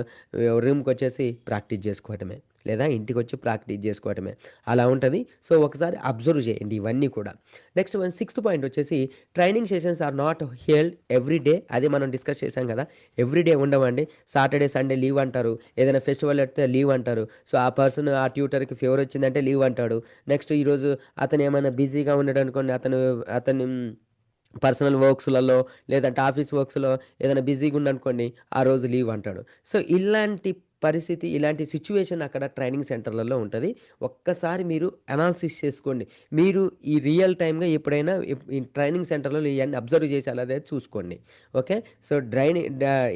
రూమ్‌కొచ్చేసి ప్రాక్టీస్ చేసుకోవటమే. లేదా ఇంటికొచ్చి ప్రాక్టీస్ చేసుకోవటమే. అలా ఉంటది. సో, ఒకసారి అబ్జర్వ్ చేయండి ఇవన్నీ కూడా. నెక్స్ట్ వన్ సిక్స్త్ పాయింట్ వచ్చేసి training sessions are not held every day. అది మనం డిస్కస్ చేసాం కదా! ఎవ్రీ డే ఉండవండి. సాటర్‌డే, సండే లీవ్ అంటారు. ఏదైనా ఫెస్టివల్ వస్తే లీవ్ అంటారు. సో, ఆ పర్సన్ ఆ ట్యూటర్‌కి ఫీవర్ వచ్చిందంటే లీవ్ అంటాడు. నెక్స్ట్ ఈరోజు అతను ఏమైనా బిజీగా ఉన్నాడనుకోండి. అతని పర్సనల్ వర్క్స్‌లలో లేదంటే ఆఫీస్ వర్క్స్‌లో ఏదైనా బిజీగా ఉందనుకోండి. ఆ రోజు లీవ్ అంటాడు. సో, ఇలాంటి పరిస్థితి, ఇలాంటి సిట్యుయేషన్ అక్కడ ట్రైనింగ్ సెంటర్‌లలో ఉంటది. ఒక్కసారి మీరు అనాలిసిస్ చేసుకోండి. మీరు ఈ రియల్ టైమ్‌గా ఎప్పుడైనా ఈ ట్రైనింగ్ సెంటర్‌లో ఇయన్నీ అబ్జర్వ్ చేశారా అనేది చూసుకోండి. ఓకే. సో,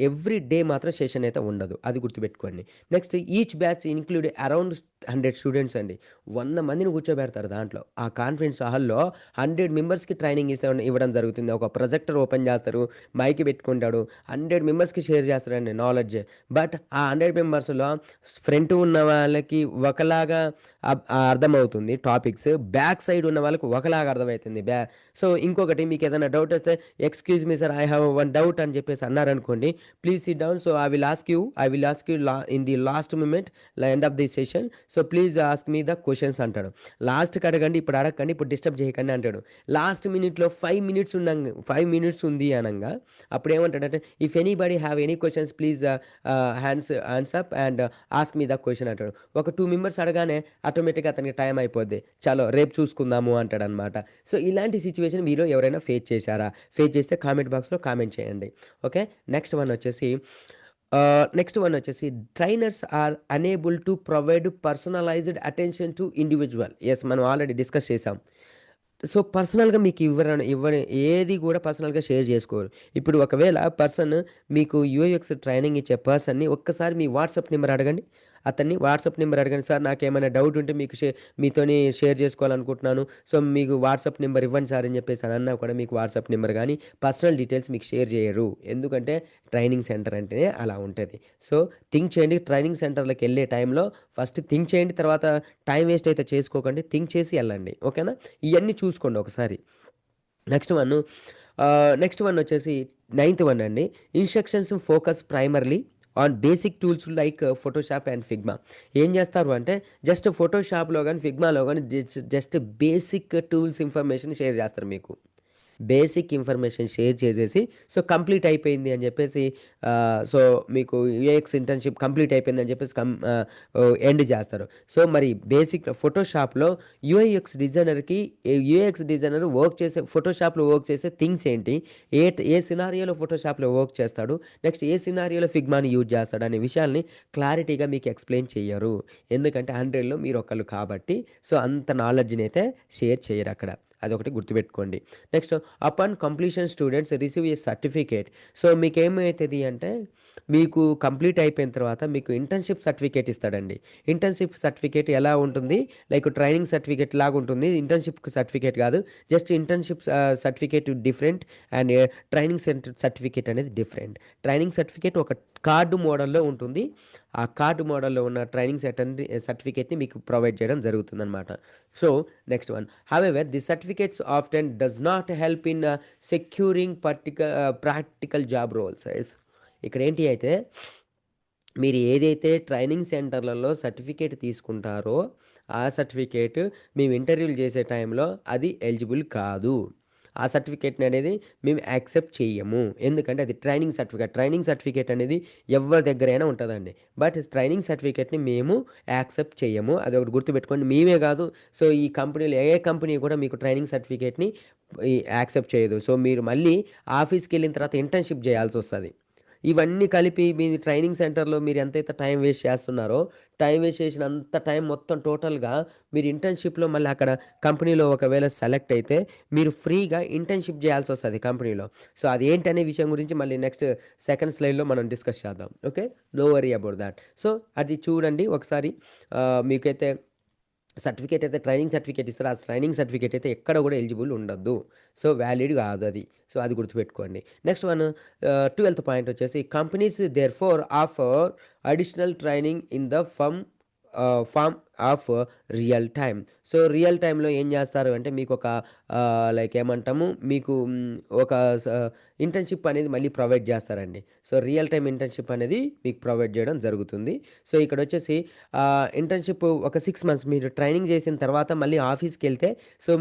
ఎవ్రీ డే మాత్రం సెషన్ అయితే ఉండదు. అది గుర్తుపెట్టుకోండి. Next each batch include around 100 students అండి. 100 మందిని కూర్చోబెడతారు దాంట్లో. ఆ కాన్ఫరెన్స్ హాల్‌లో 100 మెంబర్స్‌కి ట్రైనింగ్ ఇవ్వడం జరుగుతుంది. ఒక ప్రొజెక్టర్ ఓపెన్ చేస్తారు. మైక్ పెట్టుకుంటాడు. 100 మెంబర్స్‌కి షేర్ చేస్తాడండి నాలెడ్జ్. బట్ ఆ 100 మెంబర్స్‌లో ఫ్రంట్ ఉన్న వాళ్ళకి ఒకలాగా అర్థమవుతుంది టాపిక్స్. బ్యాక్ సైడ్ ఉన్న వాళ్ళకి ఒకలాగా అర్థమైతుంది. సో, ఇంకొకటి మీకేదైనా డౌట్ వస్తే, "excuse me sir, I have one doubt" అని చెప్పేసి అన్నారనుకోండి. "Please sit down. So, I will ask you in the last moment end of the session. So, please ask me the questions" అంటాడు. లాస్ట్‌కి అడగండి, ఇప్పుడు అడగకండి, ఇప్పుడు డిస్టర్బ్ చేయకండి అంటాడు. లాస్ట్ మినిట్‌లో 5 మినిట్స్ ఉంది అనంగా అప్పుడేమంటాడంటే, "if anybody have any questions please hands up and ask me the question" అంటాడు. ఒక 2 మెంబర్స్ అడగానే ఆటోమేటిక్‌గా అతనికి టైం అయిపోద్ది. చలో రేపు చూసుకుందాము అంటాడనమాట. సో, ఇలాంటి సిట్యుయేషన్ మీలో ఎవరైనా ఫేస్ చేశారా? ఫేస్ చేస్తే కామెంట్ బాక్స్‌లో కామెంట్ చేయండి. ఓకే. నెక్స్ట్ వన్ వచ్చేసి trainers are unable to provide personalised attention to individual. Yes, మనం ఆల్రెడీ డిస్కస్ చేసాం. సో, పర్సనల్‌గా మీకు ఇవ్వని ఏది గూడా పర్సనల్‌గా షేర్ జేసుకోరు. ఇప్పుడు ఒకవేళ మీకు యూఎక్స్ ట్రైనింగ్ ఇచ్చే పర్సన్‌ని ఒక్కసారి మీ వాట్సాప్ నంబర్ అడగండి. అతన్ని వాట్సాప్ నంబర్ అడగండి. సార్, నాకేమైనా డౌట్ ఉంటే మీతోని షేర్ చేసుకోవాలనుకుంటున్నాను. సో, మీకు వాట్సాప్ నంబర్ ఇవ్వండి సార్ అని చెప్పేసి అని అన్నా కూడా మీకు వాట్సాప్ నంబర్ గానీ, పర్సనల్ డీటెయిల్స్ మీకు షేర్ జేయరు. ఎందుకంటే ట్రైనింగ్ సెంటర్ అంటేనే అలా ఉంటది. సో, థింక్ చేయండి. ట్రైనింగ్ సెంటర్‌లకెళ్ళే టైంలో ఫస్ట్ థింక్ చేయండి. తర్వాత టైం వేస్ట్ అయితే చేసుకోకండి. థింక్ చేసి ఎళ్ళండి. ఓకేనా? ఇయన్నీ చూసుకోండి ఒకసారి. నెక్స్ట్ వన్ను నెక్స్ట్ వన్ వచ్చేసి నైన్త్ వన్ అండి. Instructions focus primarily on basic tools like Photoshop and Figma. ఏం చేస్తారు అంటే జస్ట్ ఫోటోషాప్‌లో గాని, ఫిగ్మాలో గాని just basic tools information share చేస్తారు మీకు. బేసిక్ ఇన్ఫర్మేషన్ షేర్ చేసేసి, సో, కంప్లీట్ అయిపోయింది అని చెప్పేసి, సో, మీకు యూఎక్స్ ఇంటర్న్‌షిప్ కంప్లీట్ అయిపోయిందని చెప్పేసి ఎండ్ చేస్తారు. సో, మరి బేసిక్ ఫోటోషాప్‌లో యూఎక్స్ డిజైనర్ ఫోటోషాప్‌లో వర్క్ చేసే థింగ్స్ ఏంటి? ఏ సినారియోలో ఫోటోషాప్‌లో వర్క్ చేస్తాడు? నెక్స్ట్ ఏ సినారియోలో ఫిగ్మాని యూజ్ చేస్తాడు? అనే విషయాల్ని క్లారిటీగా మీకు ఎక్స్‌ప్లెయిన్ చెయ్యరు. ఎందుకంటే 100లో మీరొకళ్ళు కాబట్టి, సో, అంత నాలెడ్జ్‌నైతే షేర్ చెయ్యరక్కడ. అదొకటి గుర్తుపెట్టుకోండి. Next, upon completion students receive a certificate. So, మీకేమైతది అంటే, మీకు కంప్లీట్ అయిపోయిన తర్వాత మీకు ఇంటర్న్‌షిప్ సర్టిఫికేట్ ఇస్తాడండి. ఇంటర్న్‌షిప్ సర్టిఫికేట్ ఎలా ఉంటుంది? లైక్ ట్రైనింగ్ సర్టిఫికేట్ లాగుంటుంది. ఇంటర్న్‌షిప్ సర్టిఫికేట్ కాదు. Just internship certificate different and training certificate అనేది డిఫరెంట్. ట్రైనింగ్ సర్టిఫికేట్ ఒక కార్డ్ మోడల్‌లో ఉంటుంది. ఆ కార్డ్ మోడల్‌లో ఉన్న ట్రైనింగ్ సర్టిఫికేట్‌ని మీకు ప్రొవైడ్ చేయడం జరుగుతుందనమాట. So, next one. However the certificates often does not help in securing practical job roles. ఇక్కడేంటి అయితే, మీరు ఏదైతే ట్రైనింగ్ సెంటర్‌లలో సర్టిఫికేట్ తీసుకుంటారో, ఆ సర్టిఫికేట్ మేము ఇంటర్వ్యూలు చేసే టైంలో అది ఎలిజిబుల్ కాదు. ఆ సర్టిఫికేట్‌ననేది మేము యాక్సెప్ట్ చెయ్యము. ఎందుకంటే అది ట్రైనింగ్ సర్టిఫికేట్. ట్రైనింగ్ సర్టిఫికేట్ అనేది ఎవ్వరి దగ్గరైనా ఉంటదండి. బట్ ట్రైనింగ్ సర్టిఫికేట్‌ని మేము యాక్సెప్ట్ చెయ్యము. అదొకటి గుర్తుపెట్టుకోండి. మేమే గాదు, సో, ఈ కంపెనీలో ఏ కంపెనీ కూడా మీకు ట్రైనింగ్ సర్టిఫికేట్‌ని యాక్సెప్ట్ చేయదు. సో, మీరు మళ్ళీ ఆఫీస్‌కెళ్ళిన తర్వాత ఇంటర్న్‌షిప్ జేయాల్సొస్తది. ఇవన్నీ కలిపి మీ ట్రైనింగ్ సెంటర్‌లో మీరు ఎంతైతే టైం వేస్ట్ చేస్తున్నారో, టైం వేస్ట్ చేసినంత టైం మొత్తం టోటల్‌గా మీరు ఇంటర్న్‌షిప్‌లో మళ్ళీ అక్కడ కంపెనీలో ఒకవేళ సెలెక్ట్ అయితే, మీరు ఫ్రీగా ఇంటర్న్‌షిప్ చేయాల్సొస్తది కంపెనీలో. సో, అదేంటనే విషయం గురించి మళ్ళీ నెక్స్ట్ సెకండ్ స్లైడ్‌లో మనం డిస్కస్ చేద్దాం. Okay. No worry about that. So, అది చూడండి ఒకసారి. మీకైతే సర్టిఫికేట్ అయితే ట్రైనింగ్ సర్టిఫికేట్ ఇస్తారు. ఆ ట్రైనింగ్ సర్టిఫికేట్ అయితే ఎక్కడ కూడా ఎలిజిబుల్ ఉండద్దు. సో, వ్యాలిడ్ కాదది. సో, అది గుర్తుపెట్టుకోండి. నెక్స్ట్ వన్, 12థ్ పాయింట్ వచ్చేసి companies therefore offer additional training in the form of real time. So, real టైమ్‌లో ఏం చేస్తారు అంటే మీకొక లైక్ ఏమంటాము, మీకు ఒక స ఇంటర్న్‌షిప్ అనేది మళ్ళీ ప్రొవైడ్ చేస్తారండి. సో, రియల్ టైమ్ ఇంటర్న్‌షిప్ అనేది మీకు ప్రొవైడ్ చేయడం జరుగుతుంది. సో, ఇక్కడొచ్చేసి ఇంటర్న్‌షిప్ ఒక 6 మంత్స్ మీరు ట్రైనింగ్ చేసిన తర్వాత మళ్ళీ ఆఫీస్‌కెళ్తే, సో,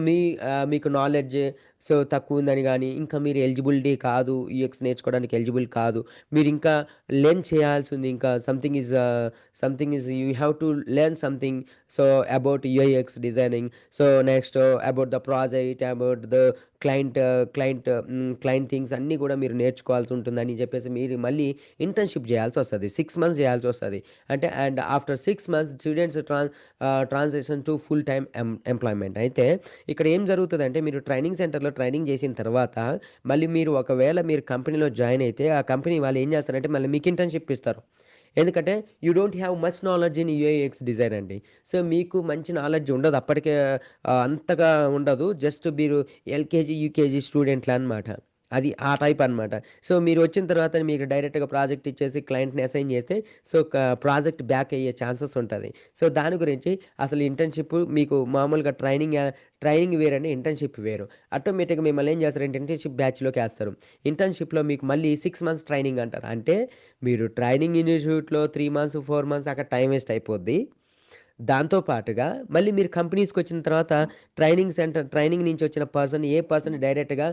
మీకు నాలెడ్జ్ సో, తక్కువుందని గానీ, ఇంకా మీరు ఎలిజిబిలిటీ కాదు, యూఎక్స్ నేర్చుకోవడానికి ఎలిజిబుల్ కాదు, మీరింకా లెర్న్ చేయాల్సింది, ఇంకా something is you have to learn something so about యూఐఎక్స్ designing, so next about the project, about the client client things అన్నీ కూడా మీరు నేర్చుకోవాల్సి ఉంటుందని చెప్పేసి మీరు మళ్ళీ ఇంటర్న్షిప్ చేయాల్సి వస్తుంది. 6 మంత్స్ చేయాల్సి వస్తుంది. అంటే and after 6 months students transaction to full time employment. అయితే ఇక్కడ ఏం జరుగుతుందంటే మీరు ట్రైనింగ్ సెంటర్లో ట్రైనింగ్ చేసిన తర్వాత మళ్ళీ మీరు ఒకవేళ మీరు కంపెనీలో జాయిన్ అయితే ఆ కంపెనీ వాళ్ళు ఏం చేస్తారంటే మళ్ళీ మీకు ఇంటర్న్షిప్ ఇస్తారు. ఎందుకంటే you don't have much knowledge in యూఐఎక్స్ design అండి. సో మీకు మంచి నాలెడ్జ్ ఉండదు అప్పటికే, అంతగా ఉండదు. జస్ట్ మీరు ఎల్కేజీ యూకేజీ స్టూడెంట్లు అనమాట. అది ఆ టైప్ అనమాట. సో మీరు వచ్చిన తర్వాత మీకు డైరెక్ట్గా ప్రాజెక్ట్ ఇచ్చేసి క్లయింట్ని అసైన్ చేస్తే సో ప్రాజెక్ట్ బ్యాక్ అయ్యే ఛాన్సెస్ ఉంటుంది. సో దాని గురించి అసలు ఇంటర్న్షిప్ మీకు మామూలుగా ట్రైనింగ్ వేరండి, ఇంటర్న్షిప్ వేరు. ఆటోమేటిక్గా మిమ్మల్ని ఏం చేస్తారంటే ఇంటర్న్షిప్ బ్యాచ్లోకి వేస్తారు. ఇంటర్న్షిప్లో మీకు మళ్ళీ 6 మంత్స్ ట్రైనింగ్ అంటారు. అంటే మీరు ట్రైనింగ్ ఇన్స్టిట్యూట్లో 3 మంత్స్ 4 మంత్స్ అక్కడ టైం వేస్ట్ అయిపోద్ది. దాంతో పాటుగా మళ్ళీ మీరు కంపెనీస్కి వచ్చిన తర్వాత ట్రైనింగ్ నుంచి వచ్చిన పర్సన్ డైరెక్ట్గా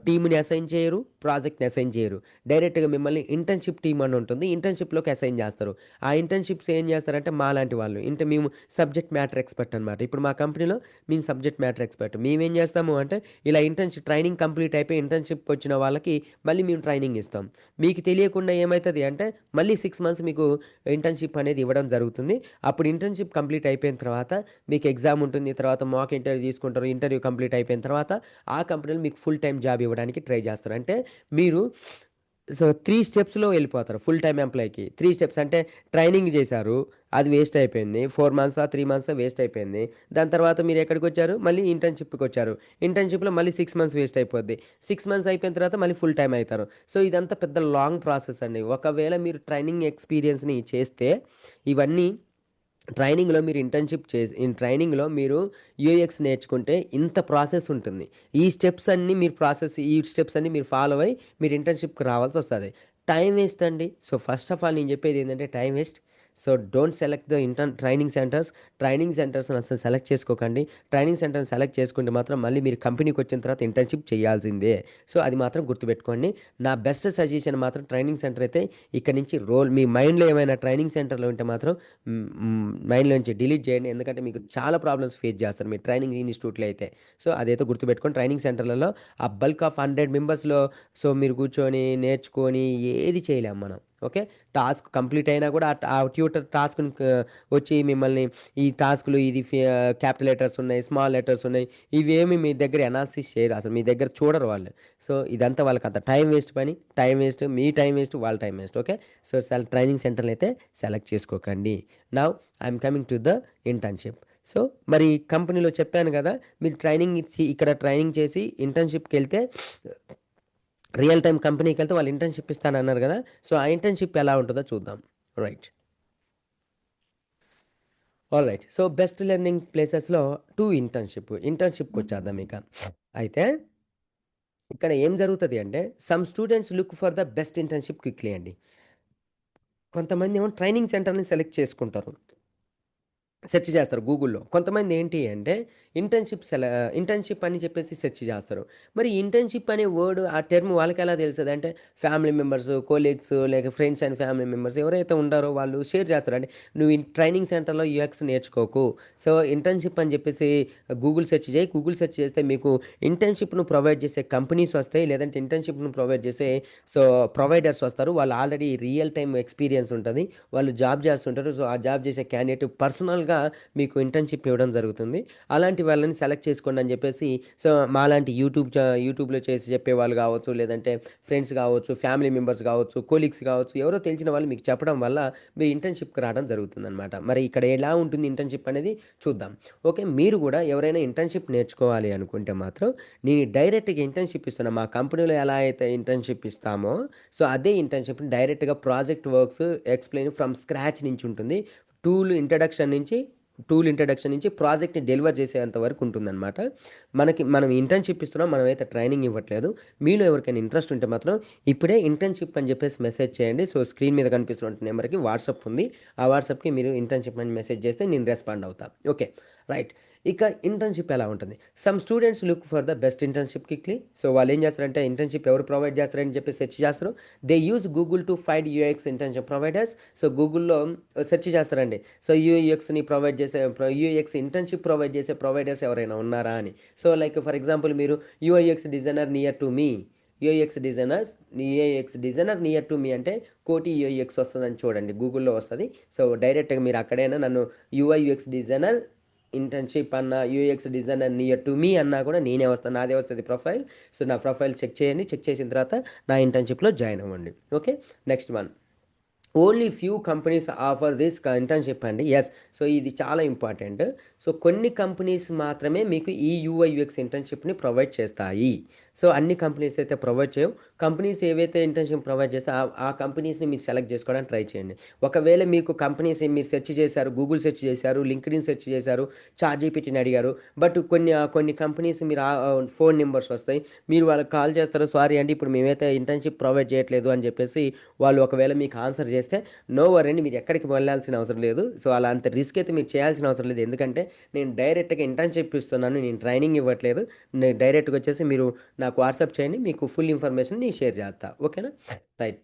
టీమ్ని అసైన్ చేయరు, ప్రాజెక్ట్ని అసైన్ చేయరు. డైరెక్ట్గా మిమ్మల్ని ఇంటర్న్షిప్ టీమ్ అని ఉంటుంది, ఇంటర్న్షిప్లోకి అసైన్ చేస్తారు. ఆ ఇంటర్న్షిప్స్ ఏం చేస్తారంటే మా లాంటి వాళ్ళు మేము సబ్జెక్ట్ మ్యాటర్ ఎక్స్పర్ట్ అనమాట. ఇప్పుడు మా కంపెనీలో మేము సబ్జెక్ట్ మ్యాటర్ ఎక్స్పర్ట్. మేమేం చేస్తాము అంటే ఇలా ట్రైనింగ్ కంప్లీట్ అయిపోయి ఇంటర్న్షిప్ వచ్చిన వాళ్ళకి మళ్ళీ మేము ట్రైనింగ్ ఇస్తాం. మీకు తెలియకుండా ఏమవుతుంది అంటే మళ్ళీ 6 మంత్స్ మీకు ఇంటర్న్షిప్ అనేది ఇవ్వడం జరుగుతుంది. అప్పుడు ఇంటర్న్షిప్ కంప్లీట్ అయిపోయిన తర్వాత మీకు ఎగ్జామ్ ఉంటుంది, తర్వాత మాక్ ఇంటర్వ్యూ తీసుకుంటారు. ఇంటర్వ్యూ కంప్లీట్ అయిపోయిన తర్వాత ఆ కంపెనీలో మీకు ఫుల్ టైం జాబ్ ఇవ్వడానికి ట్రై చేస్తారు. అంటే మీరు 3 స్టెప్స్లో వెళ్ళిపోతారు ఫుల్ టైం ఎంప్లాయ్కి. 3 స్టెప్స్ అంటే ట్రైనింగ్ చేశారు, అది వేస్ట్ అయిపోయింది. 4 మంత్స్ 3 మంత్స్ వేస్ట్ అయిపోయింది. దాని తర్వాత మీరు ఎక్కడికి వచ్చారు, మళ్ళీ ఇంటర్న్షిప్కి వచ్చారు. ఇంటర్న్షిప్లో మళ్ళీ 6 మంత్స్ వేస్ట్ అయిపోద్ది. 6 మంత్స్ అయిపోయిన తర్వాత మళ్ళీ ఫుల్ టైం అవుతారు. సో ఇదంతా పెద్ద లాంగ్ ప్రాసెస్ అండి. ఒకవేళ మీరు ట్రైనింగ్ ఎక్స్పీరియన్స్ని చేస్తే ఇవన్నీ ట్రైనింగ్లో మీరు యూఎక్స్ నేర్చుకుంటే ఇంత ప్రాసెస్ ఉంటుంది. ఈ స్టెప్స్ అన్నీ మీరు ఫాలో అయ్యి మీరు ఇంటర్న్షిప్కి రావాల్సి వస్తుంది. టైం వేస్ట్ అండి. సో ఫస్ట్ ఆఫ్ ఆల్ నేను చెప్పేది ఏంటంటే time waste. So don't select the training సెంటర్స్ని అసలు సెలెక్ట్ చేసుకోకండి. ట్రైనింగ్ సెంటర్ని సెలెక్ట్ చేసుకుంటే మాత్రం మళ్ళీ మీరు కంపెనీకి వచ్చిన తర్వాత ఇంటర్న్షిప్ చేయాల్సిందే. సో అది మాత్రం గుర్తుపెట్టుకోండి. నా బెస్ట్ సజెషన్ మాత్రం ట్రైనింగ్ సెంటర్ అయితే ఇక్కడ నుంచి మీ మైండ్లో ఏమైనా ట్రైనింగ్ సెంటర్లో ఉంటే మాత్రం మైండ్లో నుంచి డిలీట్ చేయండి. ఎందుకంటే మీకు చాలా ప్రాబ్లమ్స్ ఫేస్ చేస్తారు మీరు ట్రైనింగ్ ఇన్స్టిట్యూట్లో అయితే. సో అదైతే గుర్తుపెట్టుకొని ట్రైనింగ్ సెంటర్లలో ఆ బల్క్ ఆఫ్ 100 మెంబర్స్లో సో మీరు కూర్చొని నేర్చుకొని ఏది చేయలేము మనం. ఓకే, టాస్క్ కంప్లీట్ అయినా కూడా ఆ ట్యూటర్ టాస్క్ని వచ్చి మిమ్మల్ని ఈ టాస్క్లు ఇది క్యాపిటల్ లెటర్స్ ఉన్నాయి, స్మాల్ లెటర్స్ ఉన్నాయి, ఇవేమి మీ దగ్గర అనాలిసిస్ చేయరు, అసలు మీ దగ్గర చూడరు వాళ్ళు. సో ఇదంతా వాళ్ళకి అంత టైం వేస్ట్ పని, టైం వేస్ట్, మీ టైం వేస్ట్, వాళ్ళ time waste. Okay, so training సెంటర్ని అయితే సెలెక్ట్ చేసుకోకండి. Now I'm coming to the internship. So మరి కంపెనీలో చెప్పాను కదా, మీరు ట్రైనింగ్ ఇచ్చి ఇక్కడ ట్రైనింగ్ చేసి ఇంటర్న్షిప్కి వెళ్తే రియల్ టైం కంపెనీకి వెళ్తే వాళ్ళు ఇంటర్న్షిప్ ఇస్తానన్నారు కదా. సో ఆ ఇంటర్న్షిప్ ఎలా ఉంటుందో చూద్దాం. Right, all right. So best learning ప్లేసెస్లో ఇంటర్న్షిప్కి వచ్చేద్దాం ఇక. అయితే ఇక్కడ ఏం జరుగుతుంది అంటే some students look for the best internship quickly అండి. కొంతమంది ఏమో ట్రైనింగ్ సెంటర్ని సెలెక్ట్ చేసుకుంటారు, సెర్చ్ చేస్తారు గూగుల్‌లో. కొంతమంది ఏంటి అంటే ఇంటర్న్‌షిప్ అని చెప్పేసి సెర్చ్ చేస్తారు. మరి ఇంటర్న్‌షిప్ అనే వర్డ్, ఆ టర్మ్ వాళ్ళకెలా తెలుస్తది అంటే ఫ్యామిలీ మెంబర్స్, కొలీగ్స్ లేక ఫ్రెండ్స్ అండ్ ఫ్యామిలీ మెంబర్స్ ఎవరైతే ఉంటారో వాళ్ళు షేర్ చేస్తారు. అంటే నువ్వు ట్రైనింగ్ సెంటర్‌లో యూఎక్స్ నేర్చుకోకు. సో ఇంటర్న్‌షిప్ అని చెప్పేసి గూగుల్ సెర్చ్ చేయి. గూగుల్ సెర్చ్ చేస్తే మీకు ఇంటర్న్‌షిప్‌ను ప్రొవైడ్ చేసే కంపెనీస్ వస్తాయి. లేదంటే ఇంటర్న్‌షిప్‌ను ప్రొవైడ్ చేసే సో ప్రొవైడర్స్ వస్తారు. వాళ్ళు ఆల్రెడీ రియల్ టైమ్ ఎక్స్‌పీరియన్స్ ఉంటది. వాళ్ళు జాబ్ చేస్తుంటారు. సో ఆ జాబ్ చేసే క్యాండిడేట్ పర్సనల్‌గా మీకు ఇంటర్న్షిప్ ఇవ్వడం జరుగుతుంది. అలాంటి వాళ్ళని సెలెక్ట్ చేసుకోండి అని చెప్పేసి సో మాలాంటి యూట్యూబ్లో చేసి చెప్పేవాళ్ళు కావచ్చు, లేదంటే ఫ్రెండ్స్ కావచ్చు, ఫ్యామిలీ మెంబర్స్ కావచ్చు, కొలీగ్స్ కావచ్చు, ఎవరో తెలిసిన వాళ్ళు మీకు చెప్పడం వల్ల మీరు ఇంటర్న్షిప్కి రావడం జరుగుతుందన్నమాట. మరి ఇక్కడ ఎలా ఉంటుంది ఇంటర్న్షిప్ అనేది చూద్దాం. ఓకే, మీరు కూడా ఎవరైనా ఇంటర్న్షిప్ నేర్చుకోవాలి అనుకుంటే మాత్రం నేను డైరెక్ట్గా ఇంటర్న్షిప్ ఇస్తున్నా. మా కంపెనీలో ఎలా అయితే ఇంటర్న్షిప్ ఇస్తామో సో అదే ఇంటర్న్షిప్ డైరెక్ట్గా project works explain from scratch నుంచి ఉంటుంది. టూల్ ఇంట్రడక్షన్ నుంచి ప్రాజెక్ట్ని డెలివర్ చేసేంత వరకు ఉంటుందన్నమాట. మనం ఇంటర్న్షిప్ ఇస్తున్నాం, మనమైతే ట్రైనింగ్ ఇవ్వట్లేదు. మీలో ఎవరికైనా ఇంట్రెస్ట్ ఉంటే మాత్రం ఇప్పుడే ఇంటర్న్షిప్ అని చెప్పేసి మెసేజ్ చేయండి. సో స్క్రీన్ మీద కనిపిస్తున్న నెంబర్కి వాట్సాప్ ఉంది. ఆ వాట్సాప్కి మీరు ఇంటర్న్షిప్ అని మెసేజ్ చేస్తే నేను రెస్పాండ్ అవుతా. Okay, right. ఇక ఇంటర్న్‌షిప్ ఎలా ఉంటుంది? Some students look for the best internship quickly. So, వాళ్ళేం చేస్తారంటే ఇంటర్న్‌షిప్ ఎవరు ప్రొవైడ్ చేస్తారని చెప్పి సెర్చ్ చేస్తారు. They use Google to find UX internship providers. So, గూగుల్‌లో సెర్చ్ చేస్తారండి. సో, యూఎక్స్‌ని ప్రొవైడ్ చేసే యూఎక్స్ ఇంటర్న్‌షిప్ ప్రొవైడ్ చేసే ప్రొవైడర్స్ ఎవరైనా ఉన్నారా అని. సో, లైక్ ఫర్ ఎగ్జాంపుల్ మీరు UI UX designer near to me, UI UX designer near to me అంటే కోటి యూఐయూఎక్స్ వస్తదని చూడండి. గూగుల్‌లో వస్తది. సో, డైరెక్ట్‌గా మీరు అక్కడైనా నన్ను యూఐయూఎక్స్ డిజైనర్ ఇంటర్న్‌షిప్ అన్నా, యూఎక్స్ డిజైనర్ నియర్ టు మీ అన్నా కూడా నేనే వస్తాను. నాదే వస్తది ప్రొఫైల్. సో, నా ప్రొఫైల్ చెక్ చేయండి. చెక్ చేసిన తర్వాత నా ఇంటర్న్‌షిప్‌లో జాయిన్ అవ్వండి. Okay. Next one. Only few companies offer this internship అండి. యెస్. సో, ఇది చాలా ఇంపార్టెంట్. సో, కొన్ని కంపెనీస్ మాత్రమే మీకు ఈ యూఐ యూఎక్స్ ఇంటర్న్‌షిప్‌ని ప్రొవైడ్ చేస్తాయి. సో, అన్ని కంపెనీస్ అయితే ప్రొవైడ్ చేయవు. కంపెనీస్ ఏవైతే ఇంటర్న్‌షిప్ ప్రొవైడ్ చేస్తాయో ఆ కంపెనీస్‌ని మీరు సెలెక్ట్ చేసుకోవడానికి ట్రై చేయండి. ఒకవేళ మీకు కంపెనీస్ మీరు సెర్చ్ చేశారు, గూగుల్ సెర్చ్ చేశారు, లింక్డ్ఇన్ సెర్చ్ చేశారు, చాట్‌జీపీటీని అడిగారు. బట్ కొన్ని కంపెనీస్ మీరు ఫోన్ నంబర్స్ వస్తాయి. మీరు వాళ్ళకి కాల్ చేస్తారు. సారీ అండి, ఇప్పుడు మేమైతే ఇంటర్న్‌షిప్ ప్రొవైడ్ చేయట్లేదు అని చెప్పేసి వాళ్ళు ఒకవేళ మీకు ఆన్సర్ చేస్తే నో వరీ అండి, మీరు ఎక్కడికి వెళ్ళాల్సిన అవసరం లేదు. సో, అలా అంత రిస్క్ అయితే మీరు చేయాల్సిన అవసరం లేదు. ఎందుకంటే నేను డైరెక్ట్‌గా ఇంటర్న్‌షిప్ ఇస్తున్నాను. నేను ట్రైనింగ్ ఇవ్వట్లేదు. నేను డైరెక్ట్‌గా వచ్చేసి మీరు నాకు వాట్సాప్ చేయండి. మీకు ఫుల్ ఇన్ఫర్మేషన్ నేను షేర్ చేస్తా. ఓకేనా? Right.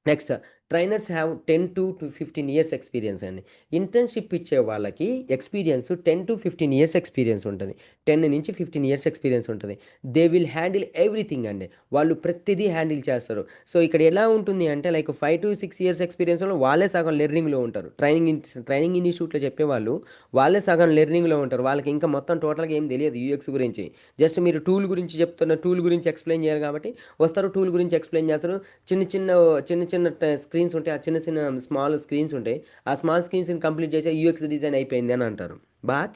Next, trainers have 10 to 15 years experience అండి. ఇంటర్న్షిప్ ఇచ్చే వాళ్ళకి ఎక్స్పీరియన్స్ 10 to 15 ఇయర్స్ ఎక్స్పీరియన్స్ ఉంటుంది. 10 నుంచి 15 ఇయర్స్ ఎక్స్పీరియన్స్ ఉంటుంది. దే విల్ హ్యాండిల్ ఎవ్రీథింగ్ అండి. వాళ్ళు ప్రతిదీ హ్యాండిల్ చేస్తారు. సో, ఇక్కడ ఎలా ఉంటుంది అంటే లైక్ 5 to 6 ఇయర్స్ ఎక్స్పీరియన్స్లో వాళ్ళే సగం లెర్నింగ్లో ఉంటారు. ట్రైనింగ్ ఇన్స్టిట్యూట్లో చెప్పేవాళ్ళు వాళ్ళే సగం లెర్నింగ్లో ఉంటారు. వాళ్ళకి ఇంకా మొత్తం టోటల్గా ఏం తెలియదు యూఎక్స్ గురించి. జస్ట్ మీరు టూల్ గురించి చెప్తున్న టూల్ గురించి ఎక్స్ప్లెయిన్ చేయాలి కాబట్టి వస్తారు, టూల్ గురించి ఎక్స్ప్లెయిన్ చేస్తారు. చిన్న చిన్న చిన్న చిన్న స్క్రీన్స్ ఉంటాయి. ఆ చిన్న చిన్న స్మాల్ స్క్రీన్స్ ఉంటాయి. ఆ స్మాల్ స్క్రీన్స్ని కంప్లీట్ చేసి యూఎక్స్ డిజైన్ అయిపోయింది అని అంటారు. బట్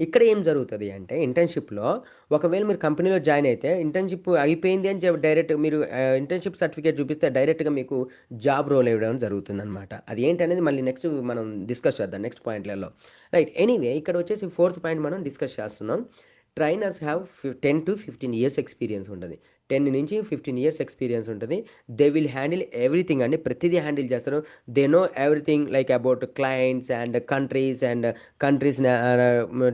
ఇక్కడ ఏం జరుగుతుంది అంటే ఇంటర్న్షిప్లో ఒకవేళ మీరు కంపెనీలో జాయిన్ అయితే ఇంటర్న్షిప్ అయిపోయింది అని చెప్పి డైరెక్ట్ మీరు ఇంటర్న్షిప్ సర్టిఫికేట్ చూపిస్తే డైరెక్ట్గా మీకు జాబ్ రోల్ ఇవ్వడం జరుగుతుంది అనమాట. అది ఏంటనేది మళ్ళీ నెక్స్ట్ మనం డిస్కస్ చేద్దాం నెక్స్ట్ పాయింట్లలో. రైట్. ఎనీవే ఇక్కడ వచ్చేసి ఫోర్త్ పాయింట్ మనం డిస్కస్ చేస్తున్నాం. Trainers have 10 to 15 years experience ఉంటుంది. 10 నుంచి 15 ఇయర్స్ ఎక్స్పీరియన్స్ ఉంటుంది. దే విల్ హ్యాండిల్ ఎవ్రీథింగ్ అండి. ప్రతిదీ హ్యాండిల్ చేస్తారు. They know everything like about clients and countries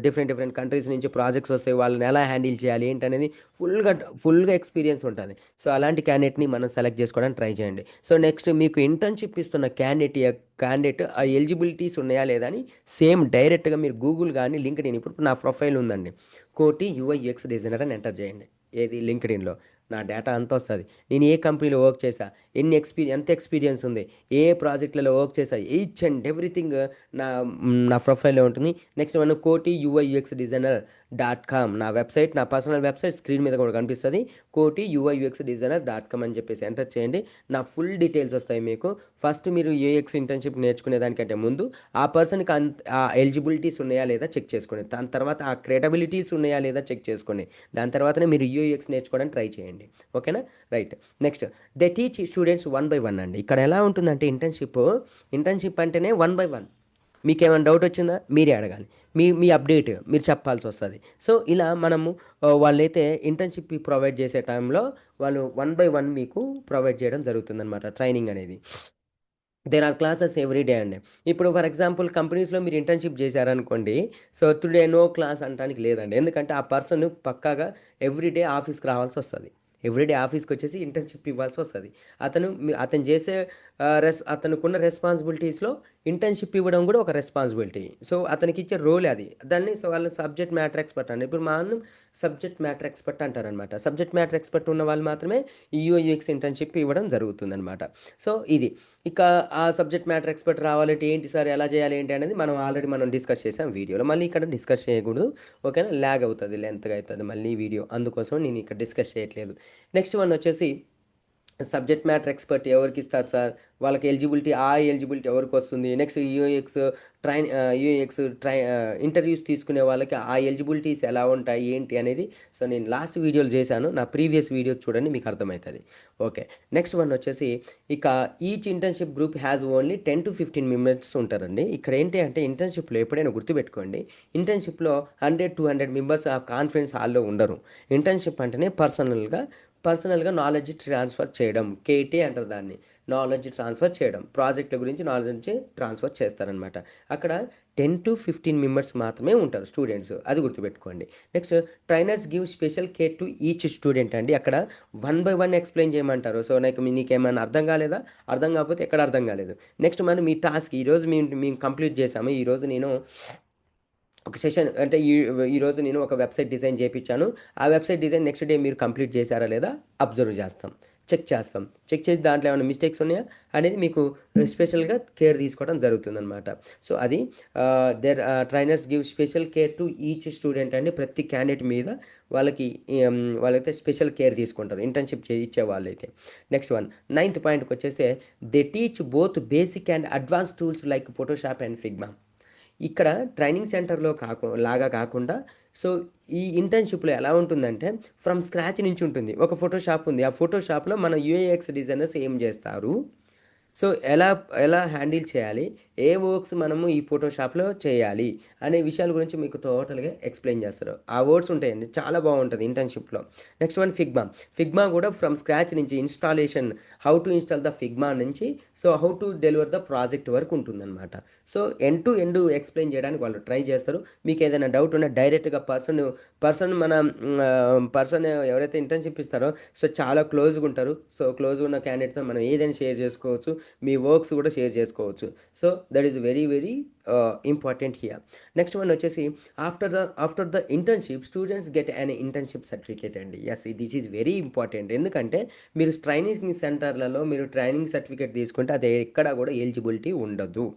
different different countries నుంచి ప్రాజెక్ట్స్ వస్తాయి. వాళ్ళని ఎలా హ్యాండిల్ చేయాలి ఏంటనేది ఫుల్గా ఫుల్గా ఎక్స్పీరియన్స్ ఉంటుంది. సో, అలాంటి క్యాండిడేట్ని మనం సెలెక్ట్ చేసుకోవడానికి ట్రై చేయండి. సో, నెక్స్ట్ మీకు ఇంటర్న్షిప్ ఇస్తున్న క్యాండిడేట్ ఆ ఎలిజిబిలిటీస్ ఉన్నాయా లేదా అని సేమ్ డైరెక్ట్గా మీరు గూగుల్ కానీ లింక్డ్ఇన్, ఇప్పుడు నా ప్రొఫైల్ ఉందండి, కోటి యూఐ యూఎక్స్ డిజైనర్ అని ఎంటర్ చేయండి. ఏది లింక్డ్ఇన్లో నా డేటా అంతా వస్తుంది. నేను ఏ కంపెనీలో వర్క్ చేశా, ఎంత ఎక్స్పీరియన్స్ ఉంది, ఏ ప్రాజెక్టులలో వర్క్ చేశా, ఈచ్ అండ్ ఎవ్రీథింగ్ నా నా ప్రొఫైల్లో ఉంటుంది. నెక్స్ట్ మనం కోటి యూఐ యూఎక్స్ డిజైనర్ .com నా వెబ్సైట్, నా పర్సనల్ వెబ్సైట్ స్క్రీన్ మీద కూడా కనిపిస్తుంది. కోటి యూఐ యూఎక్స్ డిజైనర్ .com అని చెప్పేసి ఎంటర్ చేయండి. నా ఫుల్ డీటెయిల్స్ వస్తాయి మీకు. ఫస్ట్ మీరు యూఎక్స్ ఇంటర్న్షిప్ నేర్చుకునే దానికంటే ముందు ఆ పర్సన్కి ఆ ఎలిజిబిలిటీస్ ఉన్నాయా లేదా చెక్ చేసుకోండి. దాని తర్వాత ఆ క్రెడిబిలిటీస్ ఉన్నాయా లేదా చెక్ చేసుకోండి. దాని తర్వాతనే మీరు యూఎక్స్ నేర్చుకోవడానికి ట్రై చేయండి. ఓకేనా? Right. Next, they teach students 1 by 1 అండి. ఇక్కడ ఎలా ఉంటుందంటే ఇంటర్న్షిప్ అంటేనే 1 by 1. మీకేమైనా డౌట్ వచ్చిందా మీరే అడగాలి. మీ అప్డేట్ మీరు చెప్పాల్సి వస్తుంది. సో, ఇలా మనము వాళ్ళైతే ఇంటర్న్షిప్ ప్రొవైడ్ చేసే టైంలో వాళ్ళు 1 by 1 మీకు ప్రొవైడ్ చేయడం జరుగుతుందన్నమాట ట్రైనింగ్ అనేది. There are classes every day అండి. ఇప్పుడు ఫర్ ఎగ్జాంపుల్ కంపెనీస్‌లో మీరు ఇంటర్న్‌షిప్ చేశారనుకోండి. సో, టుడే నో క్లాస్ అనటానికి లేదండి. ఎందుకంటే ఆ పర్సన్ పక్కాగా ఎవ్రీ డే ఆఫీస్‌కి రావాల్సొస్తది. ఎవ్రీ డే ఆఫీస్‌కొచ్చేసి ఇంటర్న్‌షిప్ ఇవ్వాల్సొస్తది. అతను చేసే అతనుకున్న రెస్పాన్సిబిలిటీస్‌లో ఇంటర్న్‌షిప్ ఇవ్వడం కూడా ఒక రెస్పాన్సిబిలిటీ. సో, అతనికిచ్చే రోలే అది. వాళ్ళ సబ్జెక్ట్ మ్యాటర్ ఎక్స్‌పర్ట్ అండి. ఇప్పుడు మా అన్న సబ్జెక్ట్ మ్యాటర్ ఎక్స్‌పర్ట్ అంటారనమాట. సబ్జెక్ట్ మ్యాటర్ ఎక్స్‌పర్ట్ ఉన్న వాళ్ళు మాత్రమే ఈ యూఎక్స్ ఇంటర్న్‌షిప్ ఇవ్వడం జరుగుతుందనమాట. సో, ఇది. ఇక ఆ సబ్జెక్ట్ మ్యాటర్ ఎక్స్‌పర్ట్ రావాలంటే ఏంటి సార్, ఎలా చేయాలి ఏంటి అనేది మనం డిస్కస్ చేసాం వీడియోలో. మళ్ళీ ఇక్కడ డిస్కస్ చేయకూడదు. ఓకేనా? ల్యాగ్ అవుతది. లెంత్‌గా అయితది మళ్ళీ వీడియో. అందుకోసం నేను ఇక్కడ డిస్కస్ చేయట్లేదు. నెక్స్ట్ వన్ వచ్చేసి సబ్జెక్ట్ మ్యాటర్ ఎక్స్‌పర్ట్ ఎవరికిస్తారు సార్? వాళ్ళకి ఎలిజిబిలిటీ ఎవరికొస్తుంది? నెక్స్ట్ యూఎక్స్ ఇంటర్వ్యూస్ తీసుకునే వాళ్ళకి ఆ ఎలిజిబిలిటీస్ ఎలా ఉంటాయి? ఏంటి అనేది సో, నేను లాస్ట్ వీడియోలో చేశాను. నా ప్రీవియస్ వీడియోస్ చూడండి మీకు అర్థమవుతది. ఓకే. నెక్స్ట్ వన్ వచ్చేసి ఇక each internship group has only 10 to 15 members ఉంటారండి. ఇక్కడ ఏంటి అంటే ఇంటర్న్‌షిప్‌లో ఎప్పుడైనా గుర్తుపెట్టుకోండి. ఇంటర్న్‌షిప్‌లో 100, 200 మెంబర్స్ ఆ కాన్ఫరెన్స్ హాల్‌లో ఉండరు. ఇంటర్న్‌షిప్ అంటేనే పర్సనల్‌గా నాలెడ్జ్ ట్రాన్స్‌ఫర్ చేయడం. కేటీ అంటారు దాన్ని. నాలెడ్జ్ ట్రాన్స్‌ఫర్ చేయడం. ప్రాజెక్ట్‌ల గురించి నాలెడ్జ్ ట్రాన్స్‌ఫర్ చేస్తారనమాట. అక్కడ 10-15 మెంబర్స్ మాత్రమే ఉంటారు స్టూడెంట్స్. అది గుర్తుపెట్టుకోండి. Next trainers give special care to each student అండి. అక్కడ వన్ బై వన్ ఎక్స్‌ప్లెయిన్ చేయమంటారు. సో, నీకేమైనా అర్థం కాలేదా? అర్థం కాకపోతే ఎక్కడ అర్థం కాలేదు. నెక్స్ట్ మనం మీ టాస్క్ ఈరోజు మేము కంప్లీట్ చేసాము. ఈరోజు నేను ఒక సెషన్ అంటే ఈరోజు నేను ఒక వెబ్‌సైట్ డిజైన్ చేపిచ్చాను. ఆ వెబ్‌సైట్ డిజైన్ నెక్స్ట్ డే మీరు కంప్లీట్ చేశారా లేదా అబ్జర్వ్ చేస్తాం. చెక్ చేస్తాం. చెక్ చేసి దాంట్లో ఏమైనా మిస్టేక్స్ ఉన్నాయా అనేది మీకు స్పెషల్‌గా కేర్ తీసుకోవడం జరుగుతుందనమాట. సో, అది trainers give special care to each student అండి. ప్రతి క్యాండిడేట్ మీద వాళ్ళకి వాళ్ళైతే స్పెషల్ కేర్ తీసుకుంటారు. ఇంటర్న్‌షిప్ ఇచ్చే వాళ్ళైతే. నెక్స్ట్ వన్ నైన్త్ పాయింట్‌కొచ్చేస్తే they teach both basic and advance tools like Photoshop and Figma. ఇక్కడ ట్రైనింగ్ సెంటర్‌లో లాగా కాకుండా సో, ఈ ఇంటర్న్‌షిప్‌లో ఎలా ఉంటుందంటే ఫ్రమ్ స్క్రాచ్ నుంచి ఉంటుంది. ఒక ఫోటోషాప్ ఉంది. ఆ ఫోటోషాప్‌లో మన యూఏఎక్స్ డిజైనర్స్ ఏం చేస్తారు? సో, ఎలా ఎలా హ్యాండిల్ చేయాలి? ఏ వర్క్స్ మనము ఈ ఫోటోషాప్‌లో చేయాలి? అనే విషయాల గురించి మీకు టోటల్‌గా ఎక్స్‌ప్లెయిన్ చేస్తారు. ఆ వర్డ్స్ ఉంటాయండి. చాలా బావుంటది ఇంటర్న్‌షిప్‌లో. Next one Figma. ఫిగ్మా కూడా ఫ్రమ్ స్క్రాచ్ నుంచి installation, how to install the Figma నుంచి so, how to deliver the project వరకు ఉంటుందన్నమాట. So, end to end explain చేయడానికి వాళ్ళు ట్రై చేస్తారు. మీకేదైనా డౌట్ ఉన్నా డైరెక్ట్‌గా పర్సన్ ఎవరైతే ఇంటర్న్‌షిప్ ఇస్తారో సో, చాలా క్లోజ్‌గా ఉంటారు. సో, క్లోజ్‌గా ఉన్న క్యాండిడేట్‌తో మనం ఏదైనా షేర్ చేసుకోవచ్చు. మీ వర్క్స్ కూడా షేర్ చేసుకోవచ్చు. So, that is very very important here. Next one వచ్చేసి after the internship students get an internship certificate అండి. Yes, this is very important. ఎందుకంటే మీరు ట్రైనింగ్ సెంటర్‌లలో మీరు ట్రైనింగ్ సర్టిఫికేట్ తీసుకుంటే అది ఎక్కడా కూడా ఎలిజిబిలిటీ ఉండదు.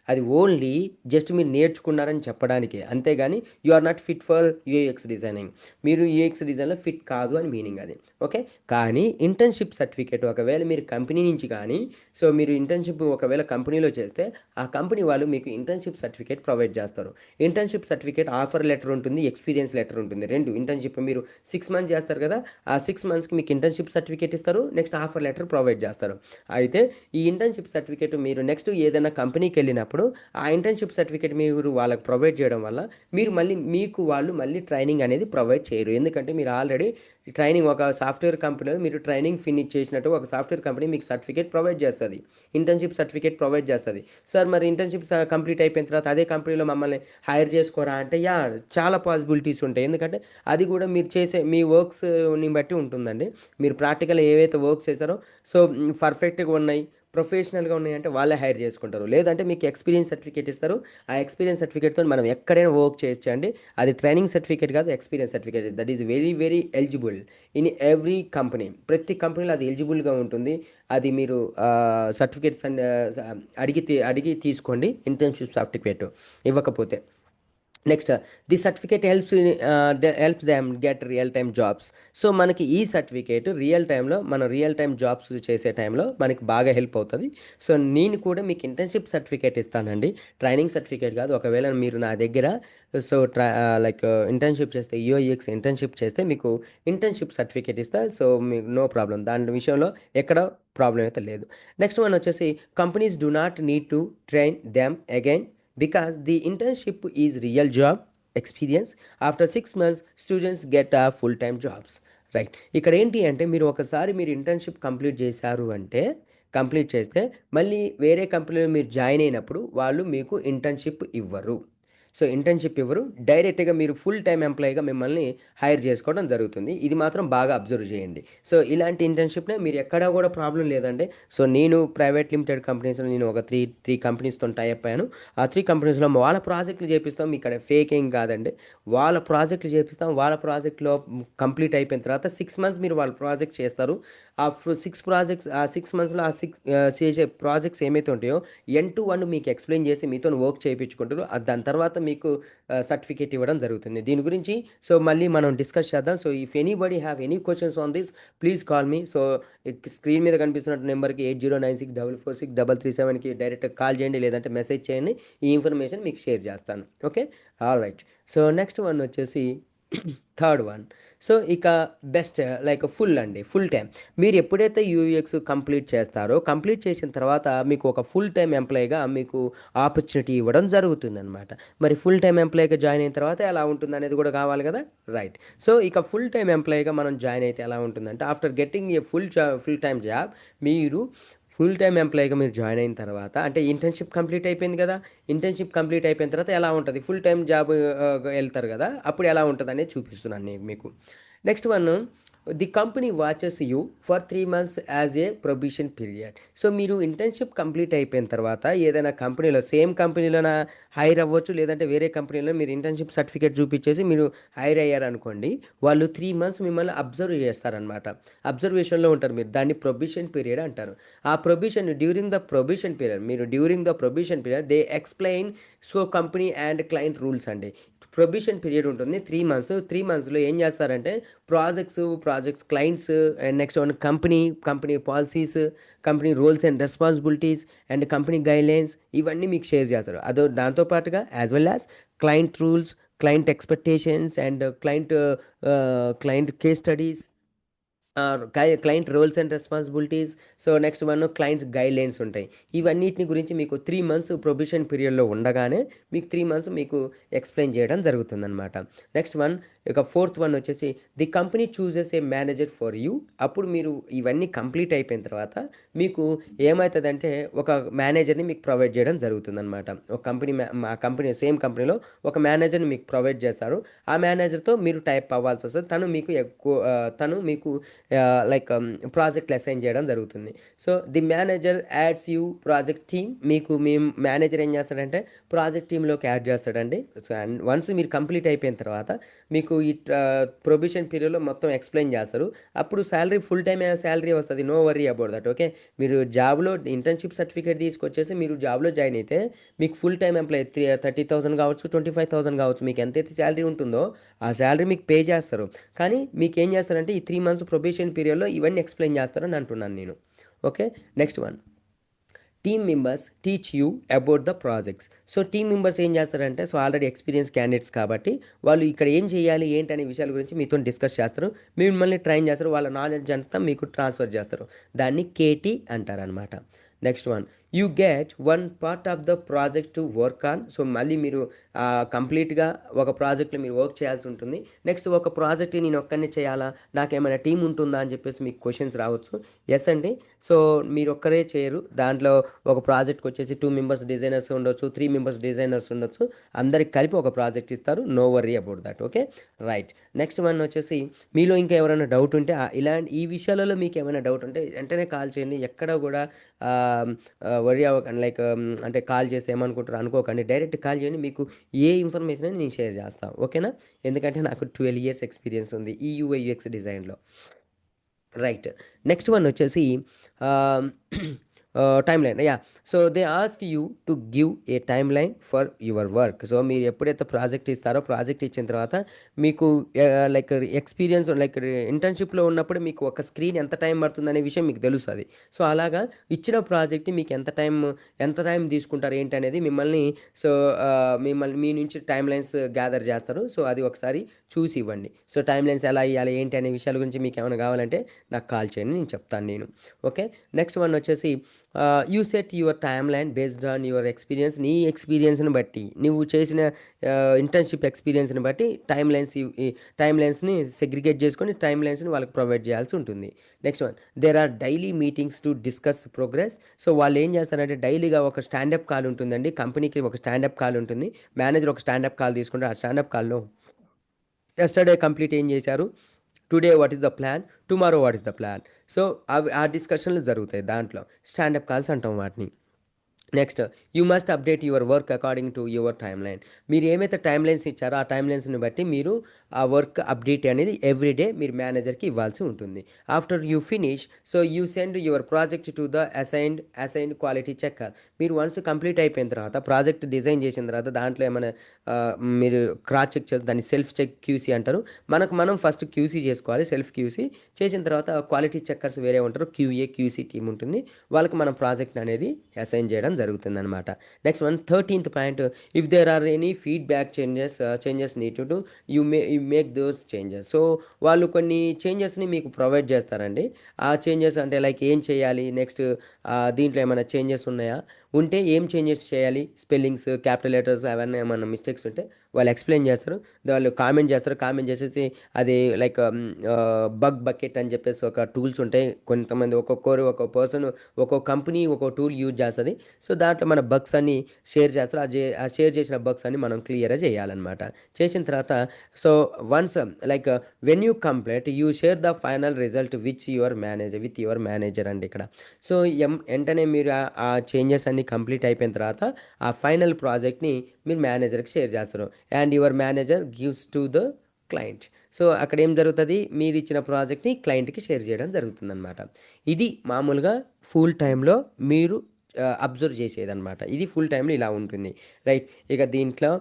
అది ఓన్లీ జస్ట్ మీరు నేర్చుకున్నారని చెప్పడానికే. అంతేగాని you are not fit for UX designing. మీరు యూఎక్స్ డిజైన్‌లో ఫిట్ కాదు అని మీనింగ్ అది. ఓకే. కానీ ఇంటర్న్‌షిప్ సర్టిఫికేట్ ఒకవేళ మీరు కంపెనీ నుంచి కానీ సో, మీరు ఇంటర్న్‌షిప్ ఒకవేళ కంపెనీలో చేస్తే ఆ కంపెనీ వాళ్ళు మీకు ఇంటర్న్‌షిప్ సర్టిఫికేట్ ప్రొవైడ్ చేస్తారు. ఇంటర్న్‌షిప్ సర్టిఫికేట్ ఆఫర్ లెటర్ ఉంటుంది. ఎక్స్‌పీరియన్స్ లెటర్ ఉంటుంది. 2 ఇంటర్న్‌షిప్ మీరు 6 మంత్స్ చేస్తారు కదా! ఆ 6 మంత్స్‌కి మీకు ఇంటర్న్‌షిప్ సర్టిఫికేట్ ఇస్తారు. నెక్స్ట్ ఆఫర్ లెటర్ ప్రొవైడ్ చేస్తారు. అయితే ఈ ఇంటర్న్‌షిప్ సర్టిఫికేట్ మీరు నెక్స్ట్ ఏదైనా కంపెనీకెళ్ళినప్పుడు ఆ ఇంటర్న్‌షిప్ సర్టిఫికేట్ మీరు వాళ్ళకి ప్రొవైడ్ చేయడం వల్ల మీరు మళ్ళీ మీకు వాళ్ళు మళ్ళీ ట్రైనింగ్ అనేది ప్రొవైడ్ చేయరు. ఎందుకంటే మీరు ఆల్రెడీ ట్రైనింగ్ ఒక సాఫ్ట్‌వేర్ కంపెనీలో మీరు ట్రైనింగ్ ఫినిష్ చేసినట్టు ఒక సాఫ్ట్‌వేర్ కంపెనీ మీకు సర్టిఫికేట్ ప్రొవైడ్ చేస్తది. ఇంటర్న్‌షిప్ సర్టిఫికేట్ ప్రొవైడ్ చేస్తది. సార్ మరి ఇంటర్న్‌షిప్ కంప్లీట్ అయిపోయిన తర్వాత అదే కంపెనీలో మమ్మల్ని హైర్ చేసుకోరా అంటే చాలా పాసిబిలిటీస్ ఉంటాయి. ఎందుకంటే అది కూడా మీరు చేసే మీ వర్క్స్‌ని బట్టి ఉంటుందండి. మీరు ప్రాక్టికల్‌గా ఏవైతే వర్క్స్ చేశారో సో, పర్ఫెక్ట్‌గా ఉన్నాయి. ప్రొఫెషనల్‌గా ఉన్నాయంటే వాళ్ళే హైర్ చేసుకుంటారు. లేదంటే మీకు ఎక్స్‌పీరియన్స్ సర్టిఫికేట్ ఇస్తారు. ఆ ఎక్స్‌పీరియన్స్ సర్టిఫికేట్‌తోని మనం ఎక్కడైనా వర్క్ చేయొచ్చండి. అది ట్రైనింగ్ సర్టిఫికేట్ కాదు, experience certificate. That is very very eligible in every company. ప్రతి కంపెనీలో అది ఎలిజిబుల్‌గా ఉంటుంది. అది మీరు సర్టిఫికేట్స్ అండ్ అడిగి తీసుకోండి ఇంటర్న్‌షిప్ సర్టిఫికేట్ ఇవ్వకపోతే. Next the certificate helps them get real time jobs. So, మనకి ఈ సర్టిఫికేట్ మనం రియల్ టైమ్ జాబ్స్ చేసే టైంలో మనకి బాగా హెల్ప్ అవుతది. సో, నేను కూడా మీకు ఇంటర్న్‌షిప్ సర్టిఫికేట్ ఇస్తానండి. ట్రైనింగ్ సర్టిఫికేట్ కాదు. ఒకవేళ మీరు నా దగ్గర సో, లైక్ ఇంటర్న్‌షిప్ చేస్తే యూఐయూఎక్స్ ఇంటర్న్‌షిప్ చేస్తే మీకు ఇంటర్న్‌షిప్ సర్టిఫికేట్ ఇస్తా. సో, మీకు నో ప్రాబ్లమ్. దాని విషయంలో ఎక్కడ ప్రాబ్లమ్ అయితే లేదు. నెక్స్ట్ వన్ వచ్చేసి companies do not need to train them again because the internship is real job experience. After 6 months students get a full time jobs. Right. ఇక్కడ ఏంటి అంటే మీరు ఇంటర్న్షిప్ కంప్లీట్ చేస్తే మళ్ళీ వేరే కంపెనీలో మీరు జాయిన్ అయినప్పుడు వాళ్ళు మీకు ఇంటర్న్షిప్ ఇవ్వరు. సో, ఇంటర్న్షిప్ ఇవ్వరు. డైరెక్ట్‌గా మీరు ఫుల్ టైమ్ ఎంప్లాయీగా మిమ్మల్ని హైర్ చేసుకోవడం జరుగుతుంది. ఇది మాత్రం బాగా అబ్జర్వ్ చేయండి. సో, ఇలాంటి ఇంటర్న్షిప్‌నే మీరు ఎక్కడా కూడా ప్రాబ్లమ్ లేదండి. సో, నేను ప్రైవేట్ లిమిటెడ్ కంపెనీస్‌లో నేను ఒక 3 కంపెనీస్‌తోని టై అప్ అయ్యాను. ఆ 3 కంపెనీస్‌లో వాళ్ళ ప్రాజెక్ట్‌లు చేపిస్తాం. ఇక్కడ ఫేక్ ఏం కాదండి. వాళ్ళ ప్రాజెక్ట్‌లు చేపిస్తాం. వాళ్ళ ప్రాజెక్ట్‌లో కంప్లీట్ అయిపోయిన తర్వాత 6 మంత్స్ మీరు వాళ్ళ ప్రాజెక్ట్ చేస్తారు. ఆ 6 మంత్స్‌లో చేసే ప్రాజెక్ట్స్ ఏమైతే ఉంటాయో ఎండ్ టు ఎండ్ మీకు ఎక్స్‌ప్లెయిన్ చేసి మీతోని వర్క్ చేపించుకుంటారు. దాని తర్వాత మీకు సర్టిఫికేట్ ఇవ్వడం జరుగుతుంది. దీని గురించి సో, మళ్ళీ మనం డిస్కస్ చేద్దాం. So, if anybody have any questions on this please call me. So, screen మీద కనిపిస్తున్న నెంబర్‌కి 8096446337కి డైరెక్ట్‌గా కాల్ చేయండి. లేదంటే మెసేజ్ చేయండి. ఈ ఇన్ఫర్మేషన్ మీకు షేర్ చేస్తాను. Okay. Alright. So, next one వచ్చేసి థర్డ్ వన్. సో ఇక బెస్ట్ లైక్ ఫుల్ అండి, ఫుల్ టైం. మీరు ఎప్పుడైతే యూఎక్స్ కంప్లీట్ చేస్తారో, కంప్లీట్ చేసిన తర్వాత మీకు ఒక ఫుల్ టైం ఎంప్లాయీగా మీకు ఆపర్చునిటీ ఇవ్వడం జరుగుతుందనమాట. మరి ఫుల్ టైం ఎంప్లాయీగా జాయిన్ అయిన తర్వాత ఎలా ఉంటుంది అనేది కూడా కావాలి కదా, రైట్. సో ఇక ఫుల్ టైం ఎంప్లాయీగా మనం జాయిన్ అయితే ఎలా ఉంటుందంటే, after getting a full time job, మీరు ఫుల్ టైం ఎంప్లాయీగా మీరు జాయిన్ అయిన తర్వాత, అంటే ఇంటర్న్షిప్ కంప్లీట్ అయిపోయింది కదా, ఇంటర్న్షిప్ కంప్లీట్ అయిపోయిన తర్వాత ఎలా ఉంటుంది, ఫుల్ టైం జాబ్ వెళ్తారు కదా, అప్పుడు ఎలా ఉంటుంది అనేది చూపిస్తున్నాను నేను మీకు. Next one, the company watches you for 3 months as a probation period. So మీరు ఇంటర్న్షిప్ కంప్లీట్ అయిపోయిన తర్వాత ఏదైనా కంపెనీలో, సేమ్ కంపెనీలోన హైర్ అవ్వచ్చు, లేదంటే వేరే కంపెనీలో మీరు ఇంటర్న్షిప్ సర్టిఫికేట్ చూపించేసి మీరు హైర్ అయ్యారనుకోండి, వాళ్ళు 3 months మిమ్మల్ని అబ్జర్వ్ చేస్తారనమాట. అబ్జర్వేషన్లో ఉంటారు మీరు, దాన్ని ప్రొబేషన్ పీరియడ్ అంటారు. ఆ probation, during the probation period they explain so company and client rules అండి. ప్రొబేషన్ పీరియడ్ ఉంటుంది 3 months. 3 monthsలో ఏం చేస్తారంటే, projects clients and next one company policies, company roles and responsibilities and company guidelines, ఇవన్నీ మీకు share చేస్తారు. దాంతోపాటుగా as well as client rules, client expectations and client case studies, client roles and responsibilities. So next one clients guidelines ఉంటాయి. ఇవన్నిటిని గురించి మీకు 3 months probation పీరియడ్లో ఉండగానే మీకు 3 months మీకు ఎక్స్ప్లెయిన్ చేయడం జరుగుతుందన్నమాట. నెక్స్ట్ వన్, ఇక ఫోర్త్ వన్ వచ్చేసి, the company chooses A manager for you. అప్పుడు మీరు ఇవన్నీ కంప్లీట్ అయిపోయిన తర్వాత మీకు ఏమవుతుందంటే, ఒక మేనేజర్ని మీకు ప్రొవైడ్ చేయడం జరుగుతుందన్నమాట. ఒక మా కంపెనీ, సేమ్ కంపెనీలో ఒక మేనేజర్ని మీకు ప్రొవైడ్ చేస్తారు. ఆ మేనేజర్తో మీరు టైప్ అవ్వాల్సి వస్తుంది. తను మీకు లైక్ ప్రాజెక్ట్లు అసైన్ చేయడం జరుగుతుంది. So the manager ads you project team. Me manager ఏం చేస్తాడంటే ప్రాజెక్ట్ టీంలోకి యాడ్ చేస్తాడండి. సో అండ్ వన్స్ మీరు కంప్లీట్ అయిపోయిన తర్వాత మీకు ఈ ప్రొబేషన్ పీరియడ్లో మొత్తం ఎక్స్ప్లెయిన్ చేస్తారు. అప్పుడు శాలరీ, ఫుల్ టైం శాలరీ వస్తుంది, no worry about that. Okay, మీరు జాబ్లో ఇంటర్న్షిప్ సర్టిఫికేట్ తీసుకొచ్చేసి మీరు జాబ్లో జాయిన్ అయితే మీకు ఫుల్ టైం ఎంప్లాయీ 30,000 కావచ్చు, 25,000 కావచ్చు, మీకు ఎంతైతే శాలరీ ఉంటుందో ఆ శాలరీ మీకు పే చేస్తారు. కానీ మీకు ఏం చేస్తారంటే, ఈ 3 months ప్రొబేషన్ పీరియడ్లో ఇవన్నీ ఎక్స్ప్లెయిన్ చేస్తారని అంటున్నాను నేను. Okay, next one, team members teach you about the projects. So team members ఏం చేస్తారంటే, సో ఆల్రెడీ ఎక్స్పీరియన్స్ క్యాండిడేట్స్ కాబట్టి వాళ్ళు ఇక్కడ ఏం చేయాలి ఏంటి అనే విషయాల గురించి మీతో డిస్కస్ చేస్తారు, మిమ్మల్ని ట్రైన్ చేస్తారు, వాళ్ళ నాలెడ్జ్ అంతా మీకు ట్రాన్స్ఫర్ చేస్తారు. దాన్ని కేటీ అంటారనమాట. Next one, you get one part of the project to work on. So మళ్ళీ మీరు కంప్లీట్గా ఒక ప్రాజెక్ట్లో మీరు వర్క్ చేయాల్సి ఉంటుంది. నెక్స్ట్, ఒక ప్రాజెక్ట్ నేను ఒక్కనే చేయాలా, నాకేమైనా టీం ఉంటుందా అని చెప్పేసి మీకు క్వశ్చన్స్ రావచ్చు. ఎస్ అండి. సో మీరు ఒక్కరే చేయరు, దాంట్లో ఒక ప్రాజెక్ట్కి వచ్చేసి 2 members డిజైనర్స్ ఉండొచ్చు, 3 members డిజైనర్స్ ఉండొచ్చు, అందరికి కలిపి ఒక ప్రాజెక్ట్ ఇస్తారు. No worry about that. Okay, right. Next one వచ్చేసి, మీలో ఇంకా ఎవరైనా డౌట్ ఉంటే, ఈ విషయాలలో మీకు ఏమైనా డౌట్ ఉంటే వెంటనే కాల్ చేయండి. ఎక్కడ కూడా వరీ అవ్వకండి, లైక్ అంటే కాల్ చేస్తే ఏమనుకుంటారు అనుకోకండి, డైరెక్ట్ కాల్ చేయండి. మీకు ఏ ఇన్ఫర్మేషన్ అని నేను షేర్ చేస్తాను, ఓకేనా. ఎందుకంటే నాకు 12 years ఎక్స్పీరియన్స్ ఉంది ఈ యూఐ యూఎక్స్ డిజైన్లో. రైట్. నెక్స్ట్ వన్ వచ్చేసి time line. So they ask you to give a time line for your work. So మీరు ఎప్పుడైతే ప్రాజెక్ట్ ఇస్తారో, ప్రాజెక్ట్ ఇచ్చిన తర్వాత మీకు లైక్ ఎక్స్పీరియన్స్, లైక్ ఇంటర్న్షిప్లో ఉన్నప్పుడు మీకు ఒక స్క్రీన్ ఎంత టైం పడుతుంది అనే విషయం మీకు తెలుస్తుంది. సో అలాగా ఇచ్చిన ప్రాజెక్ట్ని మీకు ఎంత టైం తీసుకుంటారు ఏంటి అనేది సో మీ నుంచి టైం లైన్స్ గ్యాదర్ చేస్తారు. సో అది ఒకసారి చూసి ఇవ్వండి. సో టైం లైన్స్ ఎలా ఇవ్వాలి ఏంటి అనే విషయాల గురించి మీకు ఏమైనా కావాలంటే నాకు కాల్ చేయండి, నేను చెప్తాను నేను. ఓకే, నెక్స్ట్ వన్ వచ్చేసి, you set your timeline based on your experience. నీ ఎక్స్పీరియన్స్ని బట్టి, నువ్వు చేసిన ఇంటర్న్షిప్ ఎక్స్పీరియన్స్ని బట్టి టైమ్ లైన్స్ని సెగ్రిగేట్ చేసుకొని టైమ్ లైన్స్ని వాళ్ళకి ప్రొవైడ్ చేయాల్సి ఉంటుంది. Next one, there are daily meetings to discuss progress. So వాళ్ళు ఏం చేస్తారంటే, డైలీగా ఒక స్టాండప్ కాల్ ఉంటుందండి, కంపెనీకి ఒక స్టాండప్ కాల్ ఉంటుంది. మేనేజర్ ఒక స్టాండప్ కాల్ తీసుకుంటే, ఆ స్టాండప్ కాల్లో ఎస్టర్డే కంప్లీట్ ఏం చేశారు, today what is the plan, tomorrow what is the plan. So అవి ఆ డిస్కషన్లు జరుగుతాయి, దాంట్లో స్టాండప్ కాల్స్ అంటాం వాటిని. Next, you must update your work according to your time line. మీరు ఏమైతే టైమ్ లైన్స్ ఇచ్చారో ఆ టైమ్ లైన్స్ని బట్టి మీరు ఆ వర్క్ అప్డేట్ అనేది ఎవ్రీడే మీరు మేనేజర్కి ఇవ్వాల్సి ఉంటుంది. After you finish, so you send your project to the assigned quality checker. మీరు వన్స్ కంప్లీట్ అయిపోయిన తర్వాత, ప్రాజెక్ట్ డిజైన్ చేసిన తర్వాత దాంట్లో ఏమైనా మీరు క్రాస్ చెక్ చేసి, దాన్ని సెల్ఫ్ చెక్ క్యూసీ అంటారు. మనం ఫస్ట్ క్యూసీ చేసుకోవాలి, సెల్ఫ్ క్యూసీ చేసిన తర్వాత క్వాలిటీ చెక్కర్స్ వేరే ఉంటారు, క్యూఏ క్యూసీ టీం ఉంటుంది, వాళ్ళకి మనం ప్రాజెక్ట్ అనేది అసైన్ చేయడం జరుగుతుందనమాట. Next one 13th point, if there are any feedback changes need to you make those changes. So, వాళ్ళు కొన్ని చేంజెస్‌ని మీకు ప్రొవైడ్ చేస్తారండి. ఆ చేంజెస్ అంటే లైక్ ఏం చేయాలి? నెక్స్ట్ దీంట్లో ఏమైనా చేంజెస్ ఉన్నాయా? ఉంటే ఏం చేంజెస్ చేయాలి? స్పెల్లింగ్స్, క్యాపిటల్ లెటర్స్ అవన్నీ ఏమన్నా మిస్టేక్స్ ఉంటే వాళ్ళు ఎక్స్‌ప్లెయిన్ చేస్తారు. వాళ్ళు కామెంట్ చేస్తారు. కామెంట్ చేసేసి అది లైక్ బగ్ బకెట్ అని చెప్పేసి ఒక టూల్స్ ఉంటాయి. కొంతమంది ఒక్కొక్కరు ఒక్కొక్క పర్సన్ ఒక్కొక్క కంపెనీ ఒక్కొక్క టూల్ యూజ్ చేస్తది. సో, దాంట్లో మన బగ్స్ అన్నీ షేర్ చేస్తారు. ఆ షేర్ చేసిన బగ్స్ అన్ని మనం క్లియర్‌గా చేయాలన్నమాట. చేసిన తర్వాత so, once like when you complete you share the final result with your manager అండి ఇక్కడ. సో, వెంటనే మీరు ఆ చేంజెస్ అన్నీ కంప్లీట్ అయిపోయిన తర్వాత ఆ ఫైనల్ ప్రాజెక్ట్‌ని మీరు మేనేజర్‌కి షేర్ చేస్తారు. And your manager gives to the client. So, అక్కడ ఏం జరుగుతది? మీరిచ్చిన ప్రాజెక్ట్‌ని క్లయింట్‌కి షేర్ చేయడం జరుగుతుందనమాట. ఇది మామూలుగా ఫుల్ టైమ్‌లో మీరు అబ్జర్వ్ చేసేదనమాట. ఇది ఫుల్ టైమ్‌లో ఇలా ఉంటుంది. రైట్. ఇక దీంట్లో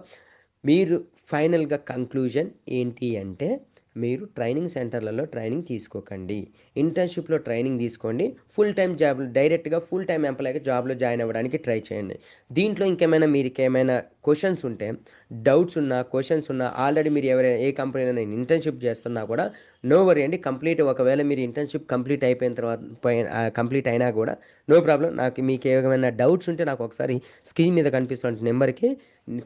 మీరు ఫైనల్‌గా కంక్లూజన్ ఏంటి అంటే, మీరు ట్రైనింగ్ సెంటర్‌లలో ట్రైనింగ్ తీసుకోకండి. ఇంటర్న్‌షిప్‌లో ట్రైనింగ్ తీసుకోండి. ఫుల్ టైమ్ జాబ్ డైరెక్ట్‌గా ఫుల్ టైమ్ ఎంప్లాయ్‌గా జాబ్‌లో జాయిన్ అవ్వడానికి ట్రై చేయండి. దీంట్లో మీకేమైనా క్వెషన్స్ ఉంటే, డౌట్స్ ఉన్నా, క్వెషన్స్ ఉన్నా ఆల్రెడీ మీరు ఏ కంపెనీలో నేను ఇంటర్న్‌షిప్ చేస్తున్నా కూడా నో వరీ అండి. ఒకవేళ మీరు ఇంటర్న్‌షిప్ కంప్లీట్ అయిపోయిన తర్వాత కంప్లీట్ అయినా కూడా నో ప్రాబ్లమ్. మీకేమైనా డౌట్స్ ఉంటే నాకు ఒకసారి స్క్రీన్ మీద కనిపిస్తున్న నెంబర్‌కి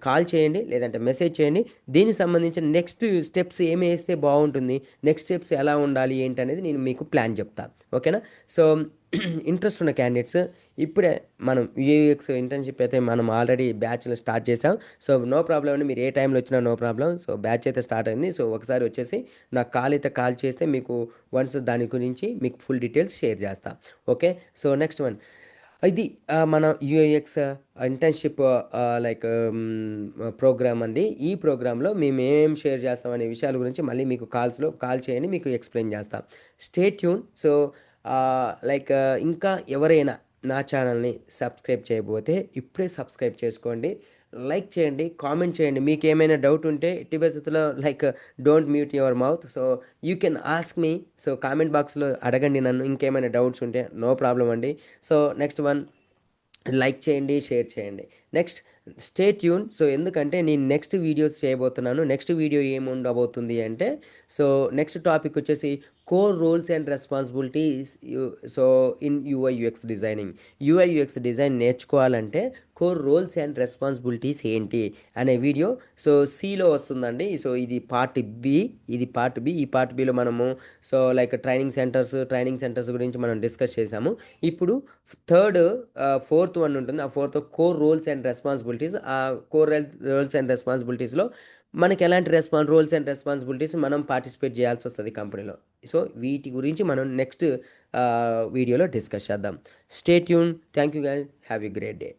కాల్ చేయండి. లేదంటే మెసేజ్ చేయండి. దీనికి సంబంధించిన నెక్స్ట్ స్టెప్స్ ఏమేస్తే బాగుంటుంది, నెక్స్ట్ స్టెప్స్ ఎలా ఉండాలి ఏంటనేది నేను మీకు ప్లాన్ చెప్తా. ఓకేనా? సో, ఇంట్రెస్ట్ ఉన్న క్యాండిడేట్స్ ఇప్పుడే మనం యూఎక్స్ ఇంటర్న్‌షిప్ అయితే మనం ఆల్రెడీ బ్యాచ్‌లు స్టార్ట్ చేసాం. సో, నో ప్రాబ్లమ్ అండి. మీరు ఏ టైంలో వచ్చినా నో ప్రాబ్లమ్. సో, బ్యాచ్ అయితే స్టార్ట్ అయింది. సో, ఒకసారి వచ్చేసి నాకు కాల్ చేస్తే మీకు వన్స్ దాని గురించి మీకు ఫుల్ డీటెయిల్స్ షేర్ చేస్తా. ఓకే. సో, నెక్స్ట్ వన్ ఇది మన యూఎక్స్ ఇంటర్న్‌షిప్ లైక్ ప్రోగ్రామ్ అండి. ఈ ప్రోగ్రామ్‌లో మేమేం షేర్ చేస్తాం అనే విషయాల గురించి మళ్ళీ మీకు కాల్ చేయండి. మీకు ఎక్స్‌ప్లెయిన్ చేస్తా. Stay tune. సో, లైక్ ఇంకా ఎవరైనా నా ఛానల్‌ని సబ్స్క్రైబ్ చేయకపోతే ఇప్పుడే సబ్స్క్రైబ్ చేసుకోండి. లైక్ చేయండి, కామెంట్ చేయండి. మీకేమైనా డౌట్ ఉంటే ఎట్టి పరిస్థితుల్లో like don't mute your mouth. So, you can ask me. So, comment బాక్స్‌లో అడగండి నన్ను. ఇంకేమైనా డౌట్స్ ఉంటే నో ప్రాబ్లమ్ అండి. సో, నెక్స్ట్ వన్ లైక్ చేయండి, షేర్ చేయండి. Next stay tune. సో, ఎందుకంటే నేను నెక్స్ట్ వీడియోస్ చేయబోతున్నాను. నెక్స్ట్ వీడియో ఏముండబోతుంది అంటే, సో, నెక్స్ట్ టాపిక్ వచ్చేసి core roles and responsibilities so, in UI UX designing. UI UX design నేర్చుకోవాలంటే కోర్ రోల్స్ అండ్ రెస్పాన్సిబిలిటీస్ ఏంటి అనే వీడియో సో, సిలో వస్తుందండి. సో, ఇది పార్ట్ బి. ఈ పార్ట్ బిలో మనము సో, లైక్ ట్రైనింగ్ సెంటర్స్ గురించి మనం డిస్కస్ చేసాము. ఇప్పుడు ఫోర్త్ వన్ ఉంటుంది. ఆ fourth core roles and responsibilities. ఆ రోల్స్ అండ్ రెస్పాన్సిబిలిటీస్‌లో మనకి ఎలాంటి రోల్స్ అండ్ రెస్పాన్సిబిలిటీస్ మనం పార్టిసిపేట్ చేయాల్సి వస్తది కంపెనీలో. సో, వీటి గురించి మనం నెక్స్ట్ వీడియోలో డిస్కస్ చేద్దాం. Stay tune. Thank you guys. Have a great day.